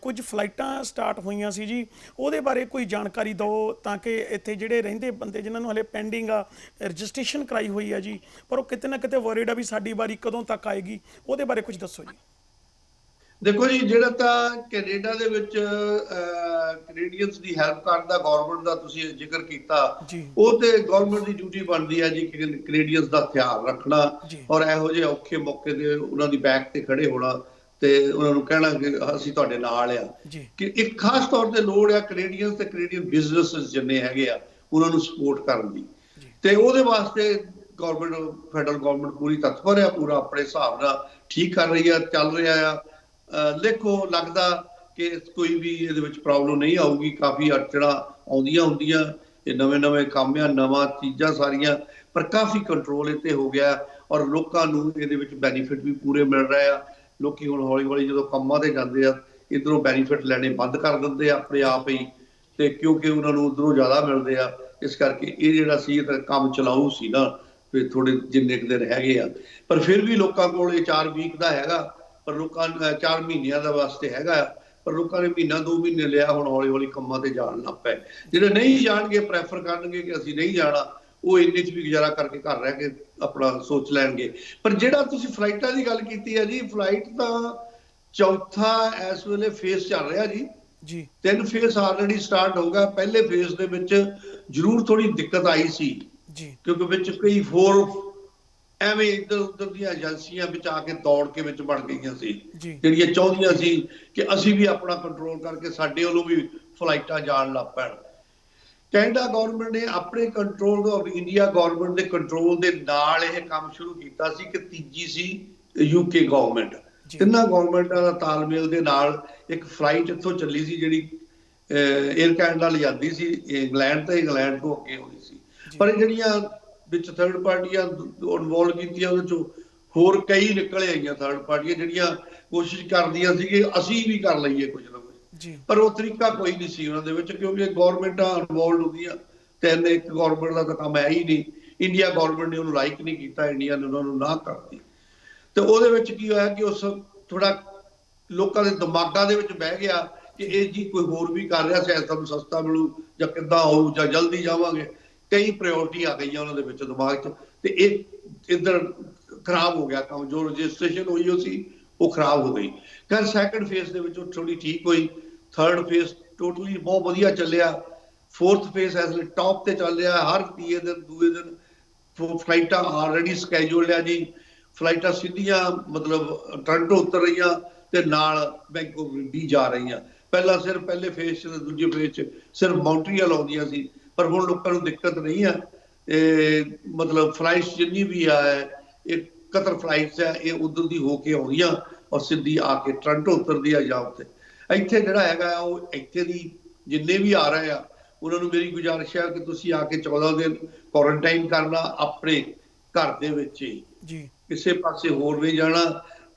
ਕੁਝ ਫਲਾਈਟਾਂ ਸਟਾਰਟ ਹੋਈਆਂ ਸੀ ਜੀ, ਉਹਦੇ ਬਾਰੇ ਕੋਈ ਜਾਣਕਾਰੀ ਦਿਓ, ਤਾਂ ਕਿ ਇੱਥੇ ਜਿਹੜੇ ਰਹਿੰਦੇ ਬੰਦੇ ਜਿਨ੍ਹਾਂ ਨੂੰ ਹਲੇ ਪੈਂਡਿੰਗ ਆ, ਰਜਿਸਟ੍ਰੇਸ਼ਨ ਕਰਾਈ ਹੋਈ ਆ ਜੀ, ਪਰ ਉਹ ਕਿਤੇ ਨਾ ਕਿਤੇ ਵਰਿਡ ਆ ਵੀ ਸਾਡੀ ਵਾਰੀ ਕਦੋਂ ਤੱਕ ਆਏਗੀ, ਉਹਦੇ ਬਾਰੇ ਕੁਝ ਦੱਸੋ ਜੀ। ਦੇਖੋ ਜੀ, ਜਿਹੜਾ ਤਾਂ ਕੈਨੇਡਾ ਦੇ ਵਿੱਚ ਕੈਨੇਡੀਅਨਸ ਦੀ ਹੈਲਪ ਕਰਨ ਦਾ ਗਵਰਨਮੈਂਟ ਦਾ ਤੁਸੀਂ ਜ਼ਿਕਰ ਕੀਤਾ, ਉਹ ਤੇ ਗਵਰਨਮੈਂਟ ਦੀ ਡਿਊਟੀ ਬਣਦੀ ਹੈ ਜੀ ਕਿ ਕੈਨੇਡੀਅਨਸ ਦਾ ਖਿਆਲ ਰੱਖਣਾ, ਔਰ ਇਹੋ ਜਿਹੇ ਔਖੇ ਮੌਕੇ ਤੇ ਉਹਨਾਂ ਦੀ ਬੈਕ ਤੇ ਖੜੇ ਹੋਣਾ, ਤੇ ਉਹਨਾਂ ਨੂੰ ਕਹਿਣਾ ਕਿ ਅਸੀਂ ਤੁਹਾਡੇ ਨਾਲ ਆ। ਕਿ ਇੱਕ ਖਾਸ ਤੌਰ ਤੇ ਲੋੜ ਆ ਕੈਨੇਡੀਅਨਸ ਤੇ ਕੈਨੇਡੀਅਨ ਬਿਜ਼ਨੈਸ ਜਿੰਨੇ ਹੈਗੇ ਆ ਉਹਨਾਂ ਨੂੰ ਸਪੋਰਟ ਕਰਨ ਦੀ, ਤੇ ਉਹਦੇ ਵਾਸਤੇ ਗਵਰਨਮੈਂਟ, ਫੈਡਰਲ ਗਵਰਨਮੈਂਟ ਪੂਰੀ ਤਤਪਰ ਆ, ਪੂਰਾ ਆਪਣੇ ਹਿਸਾਬ ਨਾਲ ਠੀਕ ਕਰ ਰਹੀ ਆ, ਚੱਲ ਰਿਹਾ ਆ। ਦੇਖੋ, ਲੱਗਦਾ ਕਿ ਕੋਈ ਵੀ ਇਹਦੇ ਵਿੱਚ ਪ੍ਰੋਬਲਮ ਨਹੀਂ ਆਊਗੀ। ਕਾਫੀ ਅੜਚਣਾ ਆਉਂਦੀਆਂ ਹੁੰਦੀਆਂ, ਇਹ ਨਵੇਂ ਕੰਮ ਆ, ਨਵਾਂ ਚੀਜ਼ਾਂ ਸਾਰੀਆਂ, ਪਰ ਕਾਫੀ ਕੰਟਰੋਲ ਇੱਥੇ ਹੋ ਗਿਆ, ਔਰ ਲੋਕਾਂ ਨੂੰ ਇਹਦੇ ਵਿੱਚ ਬੈਨੀਫਿਟ ਵੀ ਪੂਰੇ ਮਿਲ ਰਹੇ ਆ। ਲੋਕੀ ਹੁਣ ਹੌਲੀ ਹੌਲੀ ਜਦੋਂ ਕੰਮਾਂ ਤੇ ਜਾਂਦੇ ਆ, ਇੱਧਰੋਂ ਬੈਨੀਫਿਟ ਲੈਣੇ ਬੰਦ ਕਰ ਦਿੰਦੇ ਆ ਆਪਣੇ ਆਪ ਹੀ, ਤੇ ਕਿਉਂਕਿ ਉਹਨਾਂ ਨੂੰ ਉੱਧਰੋਂ ਜ਼ਿਆਦਾ ਮਿਲਦੇ ਆ। ਇਸ ਕਰਕੇ ਇਹ ਜਿਹੜਾ ਸੀ ਕੰਮ ਚਲਾਊ ਸੀ ਨਾ, ਫਿਰ ਥੋੜੇ ਜਿੰਨੇ ਕੁ ਦਿਨ ਹੈਗੇ ਆ, ਪਰ ਫਿਰ ਵੀ ਲੋਕਾਂ ਕੋਲ ਇਹ 4 ਵੀਕ ਦਾ ਹੈਗਾ, ਪਰ ਲੋਕਾਂ 4 ਮਹੀਨਿਆਂ ਦਾ ਵਾਸਤੇ ਹੈਗਾ, ਪਰ ਲੋਕਾਂ ਨੇ ਮਹੀਨਾ 2 ਮਹੀਨੇ ਲਿਆ, ਹੁਣ ਹੌਲੀ ਹੌਲੀ ਕੰਮਾਂ ਤੇ ਜਾਣ ਲੱਗ ਪਏ। ਜਿਹੜੇ ਨਹੀਂ ਜਾਣਗੇ, ਪ੍ਰੈਫਰ ਕਰਨਗੇ ਕਿ ਅਸੀਂ ਨਹੀਂ ਜਾਣਾ, ਉਹ ਇੰਨੇ 'ਚ ਵੀ ਗੁਜ਼ਾਰਾ ਕਰਕੇ ਘਰ ਰਹਿ ਕੇ ਆਪਣਾ ਸੋਚ ਲੈਣਗੇ। ਪਰ ਜਿਹੜਾ ਤੁਸੀਂ ਫਲਾਈਟਾਂ ਦੀ ਗੱਲ ਕੀਤੀ ਹੈ ਜੀ, ਫਲਾਈਟ ਤਾਂ ਚੌਥਾ ਇਸ ਵੇਲੇ ਫੇਸ ਚੱਲ ਰਿਹਾ ਜੀ। 3 ਫੇਸ ਆਲਰੇਡੀ ਸਟਾਰਟ ਹੋ ਗਿਆ। ਪਹਿਲੇ ਫੇਸ ਦੇ ਵਿੱਚ ਜ਼ਰੂਰ ਥੋੜੀ ਦਿੱਕਤ ਆਈ ਸੀ, ਕਿਉਂਕਿ ਵਿੱਚ ਕਈ ਹੋਰ ਐਵੇਂ ਇੱਧਰ ਉੱਧਰ ਦੀਆਂ ਏਜੰਸੀਆਂ ਵਿੱਚ ਆ ਕੇ ਦੌੜ ਕੇ ਵਿੱਚ ਵੜ ਗਈਆਂ ਸੀ, ਜਿਹੜੀਆਂ ਚਾਹੁੰਦੀਆਂ ਸੀ ਕਿ ਅਸੀਂ ਵੀ ਆਪਣਾ ਕੰਟਰੋਲ ਕਰਕੇ ਸਾਡੇ ਵੱਲੋਂ ਵੀ ਫਲਾਈਟਾਂ ਜਾਣ ਲੱਗ ਪੈਣ। ਕੈਨੇਡਾ ਗਵਰਨਮੈਂਟ ਨੇ ਆਪਣੇ ਕੰਟਰੋਲ ਔਰ ਇੰਡੀਆ ਗਵਰਨਮੈਂਟ ਦੇ ਕੰਟਰੋਲ ਦੇ ਨਾਲ ਇਹ ਕੰਮ ਸ਼ੁਰੂ ਕੀਤਾ ਸੀ, ਕਿ ਤੀਜੀ ਸੀ UK ਗਵਰਨਮੈਂਟ। ਤਿੰਨਾਂ ਗਵਰਨਮੈਂਟਾਂ ਦਾ ਤਾਲਮੇਲ ਦੇ ਨਾਲ ਇੱਕ ਫਲਾਈਟ ਇੱਥੋਂ ਚੱਲੀ ਸੀ, ਜਿਹੜੀ ਏਅਰ ਕੈਨੇਡਾ ਲਿਜਾਂਦੀ ਸੀ ਇੰਗਲੈਂਡ, ਤੇ ਇੰਗਲੈਂਡ ਤੋਂ ਅੱਗੇ ਹੋਈ ਸੀ। ਪਰ ਜਿਹੜੀਆਂ ਵਿੱਚ ਥਰਡ ਪਾਰਟੀਆਂ ਇਨਵੋਲਵ ਕੀਤੀਆਂ, ਉਹਦੇ ਚੋਂ ਹੋਰ ਕਈ ਨਿਕਲ ਆਈਆਂ ਥਰਡ ਪਾਰਟੀਆਂ, ਜਿਹੜੀਆਂ ਕੋਸ਼ਿਸ਼ ਕਰਦੀਆਂ ਸੀ ਕਿ ਅਸੀਂ ਵੀ ਕਰ ਲਈਏ ਕੁਝ ਨਾ ਕੁਝ, ਪਰ ਉਹ ਤਰੀਕਾ ਕੋਈ ਨਹੀਂ ਸੀ ਉਹਨਾਂ ਦੇ ਵਿੱਚ, ਕਿਉਂਕਿ ਗਵਰਨਮੈਂਟਾਂ ਇਨਵੋਲਵ ਹੁੰਦੀਆਂ, ਤੇ ਇੱਕ ਗਵਰਨਮੈਂਟ ਦਾ ਤਾਂ ਕੰਮ ਹੈ ਹੀ ਨਹੀਂ। ਇੰਡੀਆ ਗਵਰਨਮੈਂਟ ਨੇ ਉਹਨੂੰ ਲਾਈਕ ਨਹੀਂ ਕੀਤਾ, ਇੰਡੀਆ ਨੇ ਉਹਨਾਂ ਨੂੰ ਨਾ ਕਰਤੀ, ਤੇ ਉਹਦੇ ਵਿੱਚ ਕੀ ਹੋਇਆ ਕਿ ਉਸ ਥੋੜਾ ਲੋਕਾਂ ਦੇ ਦਿਮਾਗਾਂ ਦੇ ਵਿੱਚ ਬਹਿ ਗਿਆ ਕਿ ਕਿ ਇਹ ਜੀ ਕੋਈ ਹੋਰ ਵੀ ਕਰ ਰਿਹਾ, ਸ਼ਾਇਦ ਸਾਨੂੰ ਸਸਤਾ ਮਿਲੂ ਜਾਂ ਕਿੱਦਾਂ ਹੋਊ ਜਾਂ ਜਲਦੀ ਜਾਵਾਂਗੇ। ਕਈ ਪ੍ਰਾਇੋਰਟੀ ਆ ਗਈਆਂ ਉਹਨਾਂ ਦੇ ਵਿੱਚ ਦਿਮਾਗ 'ਚ, ਤੇ ਇਹ ਇੱਧਰ ਖਰਾਬ ਹੋ ਗਿਆ ਕੰਮ। ਜੋ ਰਜਿਸਟ੍ਰੇਸ਼ਨ ਹੋਈ ਉਹ ਸੀ ਉਹ ਖਰਾਬ ਹੋ ਗਈ। ਖੈਰ ਸੈਕੰਡ ਫੇਜ਼ ਦੇ ਵਿੱਚ ਉਹ ਥੋੜੀ ਠੀਕ ਹੋਈ। ਥਰਡ ਫੇਜ਼ ਟੋਟਲੀ ਬਹੁਤ ਵਧੀਆ ਚੱਲਿਆ। ਫੋਰਥ ਫੇਜ਼ ਇਸ ਲਈ ਟੌਪ ਤੇ ਚੱਲ ਰਿਹਾ। ਹਰ ਤੀਏ ਦਿਨ ਦੂਏ ਦਿਨ ਫਲਾਈਟਾਂ ਆਲਰੇਡੀ ਸਕੈਜੂਲਡ ਆ ਜੀ। ਫਲਾਈਟਾਂ ਸਿੱਧੀਆਂ ਮਤਲਬ ਟੋਰਾਂਟੋ ਉਤਰ ਰਹੀਆਂ ਤੇ ਨਾਲ ਬੈਂਕਾਕ ਵੀ ਜਾ ਰਹੀਆਂ। ਪਹਿਲਾਂ ਸਿਰਫ ਪਹਿਲੇ ਫੇਜ਼ 'ਚ ਤੇ ਦੂਜੇ ਫੇਜ਼ 'ਚ ਸਿਰਫ ਮੌਂਟਰੀਅਲ ਆਉਂਦੀਆਂ ਸੀ, ਪਰ ਹੁਣ ਲੋਕਾਂ ਨੂੰ ਦਿੱਕਤ ਨਹੀਂ ਆ। ਇਹ ਮਤਲਬ ਫਲਾਈਟਸ ਜਿੰਨੀ ਵੀ ਆ ਇਹ ਕਤਰ ਫਲਾਈਟਸ ਆ, ਇਹ ਉਧਰ ਦੀ ਹੋ ਕੇ ਆਉਂਦੀਆਂ ਔਰ ਸਿੱਧੀ ਆ ਕੇ ਟੋਰਾਂਟੋ ਉਤਰਦੀ ਆ ਜਾਂ ਉੱਥੇ। ਇੱਥੇ ਜਿਹੜਾ ਹੈਗਾ ਉਹ ਇੱਥੇ ਦੀ ਜਿੰਨੇ ਵੀ ਆ ਰਹੇ ਆ ਉਹਨਾਂ ਨੂੰ ਮੇਰੀ ਗੁਜ਼ਾਰਿਸ਼ ਹੈ ਕਿ ਤੁਸੀਂ ਆ ਕੇ 14 ਦਿਨ ਕੁਆਰੰਟਾਈਨ ਕਰਨਾ ਆਪਣੇ ਘਰ ਦੇ ਵਿੱਚ ਹੀ ਜੀ, ਕਿਸੇ ਪਾਸੇ ਹੋਰ ਨਹੀਂ ਜਾਣਾ।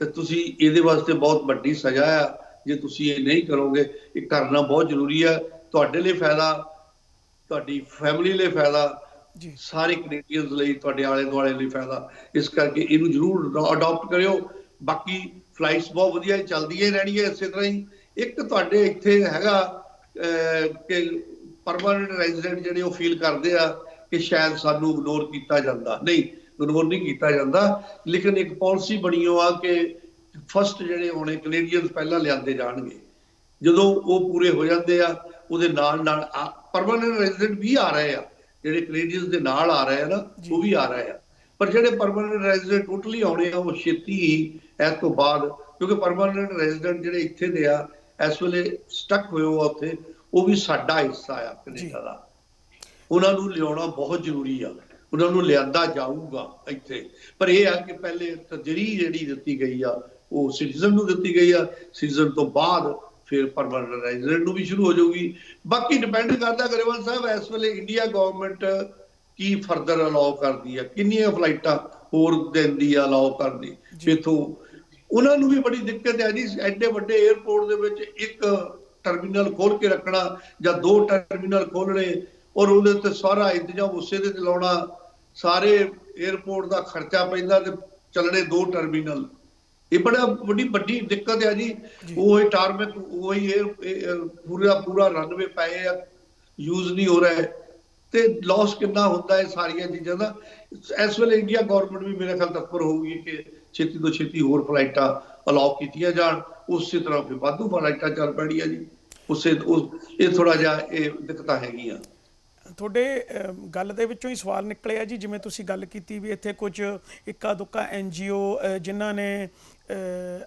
ਤੇ ਤੁਸੀਂ ਇਹਦੇ ਵਾਸਤੇ ਬਹੁਤ ਵੱਡੀ ਸਜ਼ਾ ਆ ਜੇ ਤੁਸੀਂ ਇਹ ਨਹੀਂ ਕਰੋਗੇ। ਇਹ ਕਰਨਾ ਬਹੁਤ ਜ਼ਰੂਰੀ ਹੈ, ਤੁਹਾਡੇ ਲਈ ਫਾਇਦਾ, ਤੁਹਾਡੀ ਫੈਮਿਲੀ ਲਈ ਫਾਇਦਾ, ਸਾਰੇ ਕੈਨੇਡੀਅਨਸ ਲਈ, ਤੁਹਾਡੇ ਆਲੇ ਦੁਆਲੇ ਲਈ ਫਾਇਦਾ। ਇਸ ਕਰਕੇ ਇਹਨੂੰ ਜ਼ਰੂਰ ਅਡਾਪਟ ਕਰਿਓ। ਬਾਕੀ ਫਲਾਈਟਸ ਬਹੁਤ ਵਧੀਆ ਚੱਲਦੀਆਂ ਰਹਿਣੀਆਂ ਇਸੇ ਤਰ੍ਹਾਂ ਹੀ। ਇੱਕ ਤੁਹਾਡੇ ਇੱਥੇ ਹੈਗਾ ਕਿ ਪਰਮਾਨੈਂਟ ਰੈਜ਼ੀਡੈਂਟ ਜਿਹੜੇ ਉਹ ਫੀਲ ਕਰਦੇ ਆ ਕਿ ਸ਼ਾਇਦ ਸਾਨੂੰ ਇਗਨੋਰ ਕੀਤਾ ਜਾਂਦਾ। ਨਹੀਂ, ਇਗਨੋਰ ਨਹੀਂ ਕੀਤਾ ਜਾਂਦਾ, ਲੇਕਿਨ ਇੱਕ ਪਾਲਿਸੀ ਬਣੀ ਹੋ ਆ ਕਿ ਫਸਟ ਜਿਹੜੇ ਹੋਣੇ ਕੈਨੇਡੀਅਨਸ ਪਹਿਲਾਂ ਲਿਆਂਦੇ ਜਾਣਗੇ। ਜਦੋਂ ਉਹ ਪੂਰੇ ਹੋ ਜਾਂਦੇ ਆ ਉਹਦੇ ਨਾਲ ਨਾਲ ਪਰਮਾਨੈਂਟ ਰੈਜ਼ੀਡੈਂਟ ਵੀ ਆ ਰਹੇ ਆ, ਜਿਹੜੇ ਕੈਨੇਡੀਅਨਸ ਦੇ ਨਾਲ ਆ ਰਹੇ ਆ ਨਾ ਉਹ ਵੀ ਆ ਰਹੇ ਆ। ਪਰ ਜਿਹੜੇ ਪਰਮਾਨੈਂਟ ਰੈਜ਼ੀਡੈਂਟ ਟੋਟਲੀ ਆਉਣੇ ਆ ਉਹ ਛੇਤੀ ਹੀ ਇਸ ਤੋਂ ਬਾਅਦ, ਕਿਉਂਕਿ ਪਰਮਾਨੈਂਟ ਰੈਜ਼ੀਡੈਂਟ ਜਿਹੜੇ ਇੱਥੇ ਦੇ ਆ ਇਸ ਵੇਲੇ ਸਟਕ ਹੋਏ ਹੋ ਉੱਥੇ, ਉਹ ਵੀ ਸਾਡਾ ਹਿੱਸਾ ਆ ਕੈਨੇਡਾ ਦਾ। ਉਹਨਾਂ ਨੂੰ ਲਿਆਉਣਾ ਬਹੁਤ ਜ਼ਰੂਰੀ ਆ, ਉਹਨਾਂ ਨੂੰ ਲਿਆਂਦਾ ਜਾਊਗਾ ਇੱਥੇ। ਪਰ ਇਹ ਆ ਕਿ ਪਹਿਲੇ ਜਿਹੜੀ ਦਿੱਤੀ ਗਈ ਆ ਉਹ ਸਿਟੀਜ਼ਨ ਨੂੰ ਦਿੱਤੀ ਗਈ ਆ, ਸਿਟੀਜ਼ਨ ਤੋਂ ਬਾਅਦ ਫਿਰ ਪਰਮਾਨੈਂਟ ਰੈਜ਼ੀਡੈਂਟ ਨੂੰ ਵੀ ਸ਼ੁਰੂ ਹੋ ਜਾਊਗੀ। ਬਾਕੀ ਡਿਪੈਂਡ ਕਰਦਾ ਗਰੇਵਾਲ ਸਾਹਿਬ ਇਸ ਵੇਲੇ ਇੰਡੀਆ ਗਵਰਨਮੈਂਟ ਕੀ ਫਰਦਰ ਅਲਾਓ ਕਰਦੀ ਆ, ਕਿੰਨੀਆਂ ਫਲਾਈਟਾਂ ਹੋਰ ਦਿੰਦੀ ਆ ਅਲਾਓ ਕਰਦੀ। ਇੱਥੋਂ ਉਹਨਾਂ ਨੂੰ ਵੀ ਬੜੀ ਦਿੱਕਤ ਹੈ ਜੀ। ਐਡੇ ਵੱਡੇ ਏਅਰਪੋਰਟ ਦੇ ਵਿੱਚ ਇੱਕ ਟਰਮੀਨਲ ਖੋਲ ਕੇ ਰੱਖਣਾ ਜਾਂ 2 ਟਰਮੀਨਲ ਖੋਲਣੇ ਔਰ ਉਹਦੇ ਉੱਤੇ ਸਾਰਾ ਇੰਤਜ਼ਾਮ ਉਸੇ ਦੇ ਲਾਉਣਾ, ਸਾਰੇ ਏਅਰਪੋਰਟ ਦਾ ਖਰਚਾ ਪੈਂਦਾ ਤੇ ਚੱਲਣੇ 2 ਟਰਮੀਨਲ। ਇਹ ਬੜਾ ਵੱਡੀ ਦਿੱਕਤ ਹੈ ਜੀ। ਉਹ ਟਾਰਮੈਕ ਉਹੀ ਪੂਰਾ ਰਨਵੇ ਪਏ ਆ, ਯੂਜ਼ ਨਹੀਂ ਹੋ ਰਿਹਾ ਤੇ ਲਾਸ ਕਿੰਨਾ ਹੁੰਦਾ ਹੈ ਸਾਰੀਆਂ ਚੀਜ਼ਾਂ ਦਾ। ਇਸ ਵੇਲੇ ਇੰਡੀਆ ਗਵਰਨਮੈਂਟ ਵੀ ਮੇਰੇ ਖਿਆਲ ਤਤਪਰ ਹੋਊਗੀ ਕਿ ਛੇਤੀ ਤੋਂ ਛੇਤੀ ਹੋਰ ਫਲਾਈਟਾਂ ਅਲਾਓ ਕੀਤੀਆਂ ਜਾਣ। ਉਸੇ ਤਰ੍ਹਾਂ ਫਿਰ ਵਾਧੂ ਫਲਾਈਟਾਂ ਚੱਲ ਪੈਣੀਆਂ ਜੀ। ਇਹ ਥੋੜਾ ਜਿਹਾ ਇਹ ਦਿੱਕਤਾਂ ਹੈਗੀਆਂ। ਤੁਹਾਡੇ ਗੱਲ ਦੇ ਵਿੱਚੋਂ ਹੀ ਸਵਾਲ ਨਿਕਲਿਆ ਜੀ, ਜਿਵੇਂ ਤੁਸੀਂ ਗੱਲ ਕੀਤੀ ਵੀ ਇੱਥੇ ਕੁਝ ਇੱਕਾ ਦੁੱਕਾ NGO ਜਿਨ੍ਹਾਂ ਨੇ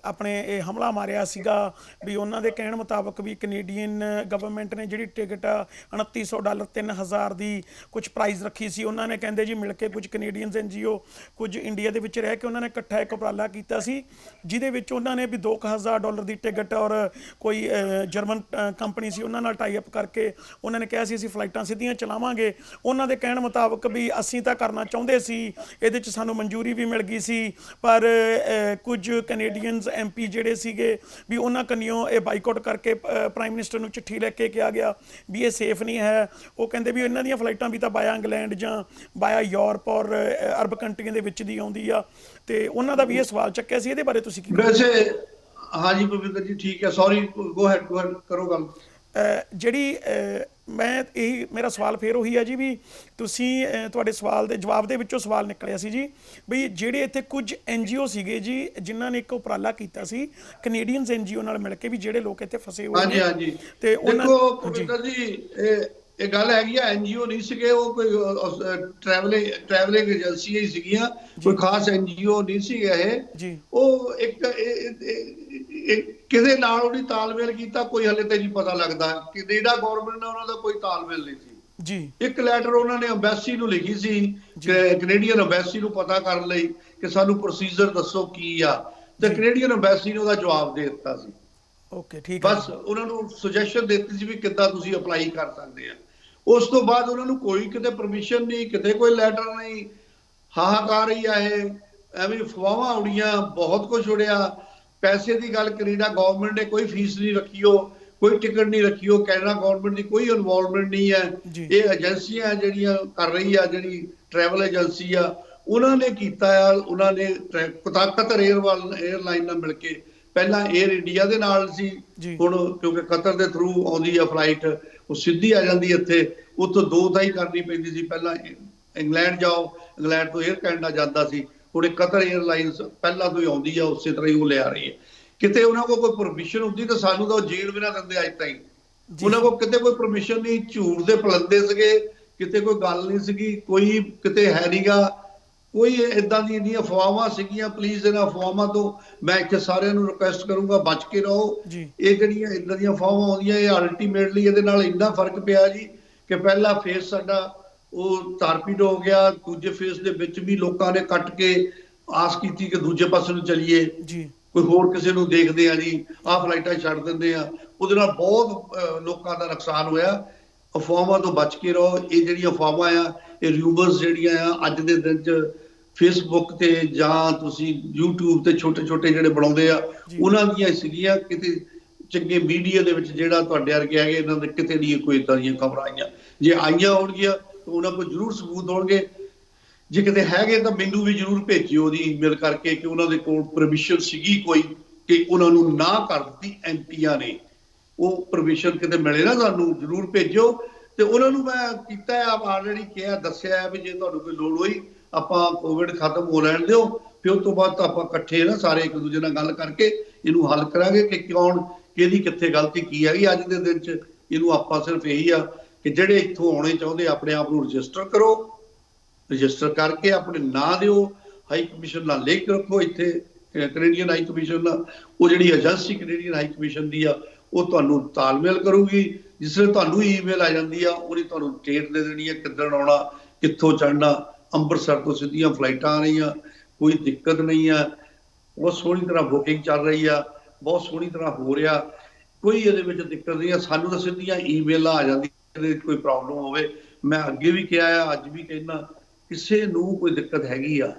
ਆਪਣੇ ਇਹ ਹਮਲਾ ਮਾਰਿਆ ਸੀਗਾ, ਵੀ ਉਹਨਾਂ ਦੇ ਕਹਿਣ ਮੁਤਾਬਕ ਵੀ ਕੈਨੇਡੀਅਨ ਗਵਰਨਮੈਂਟ ਨੇ ਜਿਹੜੀ ਟਿਕਟ $2900 3000 ਦੀ ਕੁਝ ਪ੍ਰਾਈਜ਼ ਰੱਖੀ ਸੀ, ਉਹਨਾਂ ਨੇ ਕਹਿੰਦੇ ਜੀ ਮਿਲ ਕੇ ਕੁਝ ਕੈਨੇਡੀਅਨਸ NGO ਕੁਝ ਇੰਡੀਆ ਦੇ ਵਿੱਚ ਰਹਿ ਕੇ ਉਹਨਾਂ ਨੇ ਇਕੱਠਾ ਇੱਕ ਉਪਰਾਲਾ ਕੀਤਾ ਸੀ, ਜਿਹਦੇ ਵਿੱਚ ਉਹਨਾਂ ਨੇ ਵੀ $2000 ਦੀ ਟਿਕਟ ਔਰ ਕੋਈ ਜਰਮਨ ਕੰਪਨੀ ਸੀ ਉਹਨਾਂ ਨਾਲ ਟਾਈ ਅਪ ਕਰਕੇ ਉਹਨਾਂ ਨੇ ਕਿਹਾ ਸੀ ਅਸੀਂ ਫਲਾਈਟਾਂ ਸਿੱਧੀਆਂ ਚਲਾਵਾਂਗੇ। ਉਹਨਾਂ ਦੇ ਕਹਿਣ ਮੁਤਾਬਕ ਵੀ ਅਸੀਂ ਤਾਂ ਕਰਨਾ ਚਾਹੁੰਦੇ ਸੀ, ਇਹਦੇ 'ਚ ਸਾਨੂੰ ਮਨਜ਼ੂਰੀ ਵੀ ਮਿਲ ਗਈ ਸੀ, ਪਰ ਕੁਝ ਕੈਨੇਡੀਅਨਸ MP ਜਿਹੜੇ ਸੀਗੇ ਵੀ ਉਹਨਾਂ ਕੰਨਿਓ ਇਹ ਬਾਈਕਾਟ ਕਰਕੇ ਪ੍ਰਾਈਮ ਮਿਨਿਸਟਰ ਨੂੰ ਚਿੱਠੀ ਲੈ ਕੇ ਕਿਹਾ ਗਿਆ ਵੀ ਇਹ ਸੇਫ ਨਹੀਂ ਹੈ। ਉਹ ਕਹਿੰਦੇ ਵੀ ਇਹਨਾਂ ਦੀਆਂ ਫਲਾਈਟਾਂ ਵੀ ਤਾਂ ਬਾਇਆ ਇੰਗਲੈਂਡ ਜਾਂ ਬਾਇਆ ਯੂਰਪ ਔਰ ਅਰਬ ਕੰਟਰੀਆਂ ਦੇ ਵਿੱਚ ਦੀ ਆਉਂਦੀ ਆ, ਤੇ ਉਹਨਾਂ ਦਾ ਵੀ ਇਹ ਸਵਾਲ ਚੱਕਿਆ ਸੀ। ਇਹਦੇ ਬਾਰੇ ਤੁਸੀਂ ਕੀ ਵੈਸੇ? ਹਾਂਜੀ ਭੁਪਿੰਦਰ ਜੀ ਠੀਕ ਹੈ, ਸੌਰੀ, ਗੋ ਹੈਡ ਕਰੋ ਗੱਲ। ਜਿਹੜੀ ਮੈਂ ਇਹੀ ਮੇਰਾ ਸਵਾਲ ਫਿਰ ਉਹੀ ਹੈ ਜੀ ਵੀ ਤੁਸੀਂ ਤੁਹਾਡੇ ਸਵਾਲ ਦੇ ਜਵਾਬ ਦੇ ਵਿੱਚੋਂ ਸਵਾਲ ਨਿਕਲਿਆ ਸੀ ਜੀ ਵੀ ਜਿਹੜੇ ਇੱਥੇ ਕੁਝ NGO ਸੀਗੇ ਜੀ ਜਿਨ੍ਹਾਂ ਨੇ ਇੱਕ ਉਪਰਾਲਾ ਕੀਤਾ ਸੀ ਕੈਨੇਡੀਅਨਸ NGO ਨਾਲ ਮਿਲ ਕੇ ਵੀ ਜਿਹੜੇ ਲੋਕ ਇੱਥੇ ਫਸੇ ਹੋਏ ਨੇ। ਹਾਂਜੀ ਤੇ ਦੇਖੋ ਭੁਪਿੰਦਰ ਜੀ ਇਹ ਗੱਲ ਹੈਗੀ ਆ, NGO ਨਹੀਂ ਸੀਗੇ ਉਹ, ਕੋਈ ਟਰੈਵਲਿੰਗ ਏਜੰਸੀਆਂ ਹੀ ਸੀਗੀਆਂ, ਕੋਈ ਖਾਸ NGO ਨਹੀਂ ਸੀਗਾ ਇਹ। ਉਹ ਇੱਕ ਕਿਹਦੇ ਨਾਲ ਉਹਨੇ ਤਾਲਮੇਲ ਕੀਤਾ ਕੋਈ ਹਲੇ ਤੇ ਨਹੀਂ ਪਤਾ ਲੱਗਦਾ। ਕੈਨੇਡਾ ਗਵਰਨਮੈਂਟ ਨਾਲ ਉਹਨਾਂ ਦਾ ਕੋਈ ਤਾਲਮੇਲ ਨਹੀਂ ਸੀ ਜੀ। ਇੱਕ ਲੈਟਰ ਉਹਨਾਂ ਨੇ ਅੰਬੈਸੀ ਨੂੰ ਲਿਖੀ ਸੀ, ਕੈਨੇਡੀਅਨ ਅੰਬੈਸੀ ਨੂੰ ਪਤਾ ਕਰਨ ਲਈ ਕਿ ਸਾਨੂੰ ਪ੍ਰੋਸੀਜਰ ਦੱਸੋ ਕੀ ਆ, ਤੇ ਕੈਨੇਡੀਅਨ ਅੰਬੈਸੀ ਨੇ ਉਹਦਾ ਜਵਾਬ ਦੇ ਦਿੱਤਾ ਸੀ। ਓਕੇ ਠੀਕ ਹੈ, ਬਸ ਉਹਨਾਂ ਨੂੰ ਸੁਜੈਸ਼ਨ ਦਿੱਤੀ ਸੀ ਵੀ ਕਿੱਦਾਂ ਤੁਸੀਂ ਅਪਲਾਈ ਕਰ ਸਕਦੇ ਆ। ਉਸ ਤੋਂ ਬਾਅਦ ਉਹਨਾਂ ਨੂੰ ਕੋਈ ਕਿਤੇ ਪਰਮਿਸ਼ਨ ਨਹੀਂ, ਕਿਤੇ ਕੋਈ ਲੈਟਰ ਨਹੀਂ, ਹਾਹਾਕਾਰ ਹੀ ਆ ਇਹ, ਐਵੇਂ ਅਫਵਾਹਾਂ ਉੜੀਆਂ, ਬਹੁਤ ਕੁਝ ਉੜਿਆ। ਪੈਸੇ ਦੀ ਗੱਲ ਕੈਨੇਡਾ ਗਵਰਨਮੈਂਟ ਨੇ ਕੋਈ ਫੀਸ ਨਹੀਂ ਰੱਖੀ, ਉਹ ਕੋਈ ਟਿਕਟ ਨਹੀਂ ਰੱਖੀ, ਉਹ ਕੈਨੇਡਾ ਗਵਰਨਮੈਂਟ ਦੀ ਕੋਈ ਇਨਵੋਲਵਮੈਂਟ ਨਹੀਂ ਹੈ। ਇਹ ਏਜੰਸੀਆਂ ਜਿਹੜੀਆਂ ਕਰ ਰਹੀ ਆ, ਜਿਹੜੀ ਟਰੈਵਲ ਏਜੰਸੀ ਆ ਉਹਨਾਂ ਨੇ ਕੀਤਾ ਆ। ਉਹਨਾਂ ਨੇ ਕਤਰ 에ਅਰਲਾਈਨ ਨਾਲ ਮਿਲ ਕੇ ਪਹਿਲਾਂ 에ਅਰ ਇੰਡੀਆ ਦੇ ਨਾਲ ਸੀ, ਜੀ ਹੁਣ ਕਿਉਂਕਿ ਕਤਰ ਦੇ ਥਰੂ ਆਉਂਦੀ ਆ ਫਲਾਈਟ, ਉਹ ਸਿੱਧੀ ਆ ਜਾਂਦੀ ਇੱਥੇ। ਉੱਥੋਂ 2 ਥਾਈ ਕਰਨੀ ਪੈਂਦੀ ਸੀ, ਪਹਿਲਾਂ ਇੰਗਲੈਂਡ ਜਾਓ, ਇੰਗਲੈਂਡ ਤੋਂ 에ਅਰ ਕੈਨੇਡਾ ਜਾਂਦਾ ਸੀ। ਹੁਣ ਇਹ ਕਤਰ 에ਅਰਲਾਈਨਸ ਪਹਿਲਾਂ ਤੋਂ ਹੀ ਆਉਂਦੀ ਆ, ਉਸੇ ਤਰ੍ਹਾਂ ਹੀ ਉਹ ਲਿਆ ਰਹੀ ਹੈ। ਕਿਤੇ ਉਹਨਾਂ ਕੋਲ ਕੋਈ ਪਰਮਿਸ਼ਨ ਹੁੰਦੀ ਤਾਂ ਸਾਨੂੰ ਤਾਂ ਉਹ ਜੀਣ ਵੀ ਨਾ ਦਿੰਦੇ ਅੱਜ ਤਾਈਂ। ਉਹਨਾਂ ਕੋਲ ਕਿਤੇ ਕੋਈ ਪਰਮਿਸ਼ਨ ਨਹੀਂ, ਝੂਠ ਦੇ ਪਲੰਦੇ ਸੀਗੇ, ਕਿਤੇ ਕੋਈ ਗੱਲ ਨਹੀਂ ਸੀਗੀ, ਕੋਈ ਕਿਤੇ ਹੈ ਨਹੀਂਗਾ, ਕੋਈ ਇਦਾਂ ਦੀ ਇੰਨੀਆਂ ਅਫਵਾਹਾਂ ਸੀਗੀਆਂ। ਪਲੀਜ਼ ਇਹਨਾਂ ਅਫਵਾਹਾਂ ਤੋਂ ਮੈਂ ਇੱਥੇ ਸਾਰਿਆਂ ਨੂੰ ਰਿਕੁਐਸਟ ਕਰੂੰਗਾ, ਬਚ ਕੇ ਰਹੋ। ਇਹ ਜਿਹੜੀਆਂ ਇਦਾਂ ਦੀਆਂ ਅਫਵਾਹਾਂ ਆਉਂਦੀਆਂ, ਇਹ ਅਲਟੀਮੇਟਲੀ ਇਹਦੇ ਨਾਲ ਇੰਨਾ ਫਰਕ ਪਿਆ ਜੀ ਕਿ ਪਹਿਲਾ ਫੇਸ ਸਾਡਾ ਉਹ ਤਾਰਪੀਡ ਹੋ ਗਿਆ, ਦੂਜੇ ਫੇਸ ਦੇ ਵਿੱਚ ਵੀ ਲੋਕਾਂ ਨੇ ਕੱਟ ਕੇ ਆਸ ਕੀਤੀ ਕਿ ਦੂਜੇ ਪਾਸੇ ਨੂੰ ਚਲੀਏ, ਕੋਈ ਹੋਰ ਕਿਸੇ ਨੂੰ ਦੇਖਦੇ ਆ ਜੀ, ਆਹ ਫਲਾਈਟਾਂ ਛੱਡ ਦਿੰਦੇ ਆ। ਉਹਦੇ ਨਾਲ ਬਹੁਤ ਲੋਕਾਂ ਦਾ ਨੁਕਸਾਨ ਹੋਇਆ। ਅਫਵਾਹਾਂ ਤੋਂ ਬਚ ਕੇ ਰਹੋ। ਇਹ ਜਿਹੜੀਆਂ ਅਫਵਾਹਾਂ ਆ, ਇਹ ਰਿਊਮਰਸ ਜਿਹੜੀਆਂ ਆ, ਅੱਜ ਦੇ ਦਿਨ 'ਚ ਫੇਸਬੁੱਕ ਤੇ ਜਾਂ ਤੁਸੀਂ YouTube ਤੇ ਛੋਟੇ ਛੋਟੇ ਜਿਹੜੇ ਬਣਾਉਂਦੇ ਆ, ਉਹਨਾਂ ਦੀਆਂ ਸੀਗੀਆਂ। ਕਿਤੇ ਚੰਗੇ ਮੀਡੀਆ ਦੇ ਵਿੱਚ ਜਿਹੜਾ ਤੁਹਾਡੇ ਵਰਗੇ ਹੈਗੇ, ਇਹਨਾਂ ਦੇ ਕਿਤੇ ਨਹੀਂ ਕੋਈ ਇੱਦਾਂ ਦੀਆਂ ਖਬਰਾਂ ਆਈਆਂ। ਜੇ ਆਈਆਂ ਹੋਣਗੀਆਂ ਤਾਂ ਉਹਨਾਂ ਕੋਲ ਜ਼ਰੂਰ ਸਬੂਤ ਹੋਣਗੇ। ਜੇ ਕਿਤੇ ਹੈਗੇ ਤਾਂ ਮੈਨੂੰ ਵੀ ਜ਼ਰੂਰ ਭੇਜਿਓ ਉਹਦੀ ਈਮੇਲ ਕਰਕੇ ਕਿ ਉਹਨਾਂ ਦੇ ਕੋਲ ਪਰਮਿਸ਼ਨ ਸੀਗੀ ਕੋਈ, ਕਿ ਉਹਨਾਂ ਨੂੰ ਨਾ ਕਰ ਦਿੱਤੀ ਐਮਪੀਆਂ ਨੇ। ਉਹ ਪਰਮਿਸ਼ਨ ਕਿਤੇ ਮਿਲੇ ਨਾ ਸਾਨੂੰ ਜ਼ਰੂਰ ਭੇਜੋ। ਤੇ ਉਹਨਾਂ ਨੂੰ ਮੈਂ ਕੀਤਾ ਆਲਰੇਡੀ ਕਿਹਾ, ਦੱਸਿਆ ਵੀ ਜੇ ਤੁਹਾਨੂੰ ਕੋਈ ਲੋੜ ਹੋਈ ਆਪਾਂ ਕੋਵਿਡ ਖਤਮ ਹੋ ਲੈਣ ਦਿਓ, ਫਿਰ ਉਸ ਤੋਂ ਬਾਅਦ ਆਪਾਂ ਇਕੱਠੇ ਨਾ ਸਾਰੇ ਇੱਕ ਦੂਜੇ ਨਾਲ ਗੱਲ ਕਰਕੇ ਇਹਨੂੰ ਹੱਲ ਕਰਾਂਗੇ ਕਿ ਕੌਣ ਕਿਹਦੀ ਕਿੱਥੇ ਗਲਤੀ ਕੀ ਹੈਗੀ। ਅੱਜ ਦੇ ਦਿਨ 'ਚ ਇਹਨੂੰ ਆਪਾਂ ਸਿਰਫ ਇਹੀ ਆ ਕਿ ਜਿਹੜੇ ਇੱਥੋਂ ਆਉਣੇ ਚਾਹੁੰਦੇ ਆਪਣੇ ਆਪ ਨੂੰ ਰਜਿਸਟਰ ਕਰੋ, ਰਜਿਸਟਰ ਕਰਕੇ ਆਪਣੇ ਨਾਂ ਦਿਓ, ਹਾਈ ਕਮਿਸ਼ਨ ਨਾਲ ਲਿੰਕ ਰੱਖੋ। ਇੱਥੇ ਕੈਨੇਡੀਅਨ ਹਾਈ ਕਮਿਸ਼ਨ ਨਾਲ ਉਹ ਜਿਹੜੀ ਏਜੰਸੀ ਕੈਨੇਡੀਅਨ ਹਾਈ ਕਮਿਸ਼ਨ ਦੀ ਆ, ਉਹ ਤੁਹਾਨੂੰ ਤਾਲਮੇਲ ਕਰੂਗੀ। ਜਿਸ ਵੇਲੇ ਤੁਹਾਨੂੰ ਈਮੇਲ ਆ ਜਾਂਦੀ ਆ, ਉਹਨੇ ਤੁਹਾਨੂੰ ਡੇਟ ਦੇ ਦੇਣੀ ਆ ਕਿੱਦਣ ਆਉਣਾ, ਕਿੱਥੋਂ ਚੜ੍ਹਨਾ। ਅੰਮ੍ਰਿਤਸਰ ਤੋਂ ਸਿੱਧੀਆਂ ਫਲਾਈਟਾਂ ਆ ਰਹੀਆਂ, ਕੋਈ ਦਿੱਕਤ ਨਹੀਂ ਆ। ਬਹੁਤ ਸੋਹਣੀ ਤਰ੍ਹਾਂ ਬੁਕਿੰਗ ਚੱਲ ਰਹੀ ਆ, ਬਹੁਤ ਸੋਹਣੀ ਤਰ੍ਹਾਂ ਹੋ ਰਿਹਾ, ਕੋਈ ਇਹਦੇ ਵਿੱਚ ਦਿੱਕਤ ਨਹੀਂ ਆ। ਸਾਨੂੰ ਤਾਂ ਸਿੱਧੀਆਂ ਈਮੇਲਾਂ ਆ ਜਾਂਦੀਆਂ, ਇਹਦੇ ਕੋਈ ਪ੍ਰੋਬਲਮ ਹੋਵੇ। ਮੈਂ ਅੱਗੇ ਵੀ ਕਿਹਾ ਆ, ਅੱਜ ਵੀ ਕਹਿੰਦਾ, ਕਿਸੇ ਨੂੰ ਕੋਈ ਦਿੱਕਤ ਹੈਗੀ ਆ,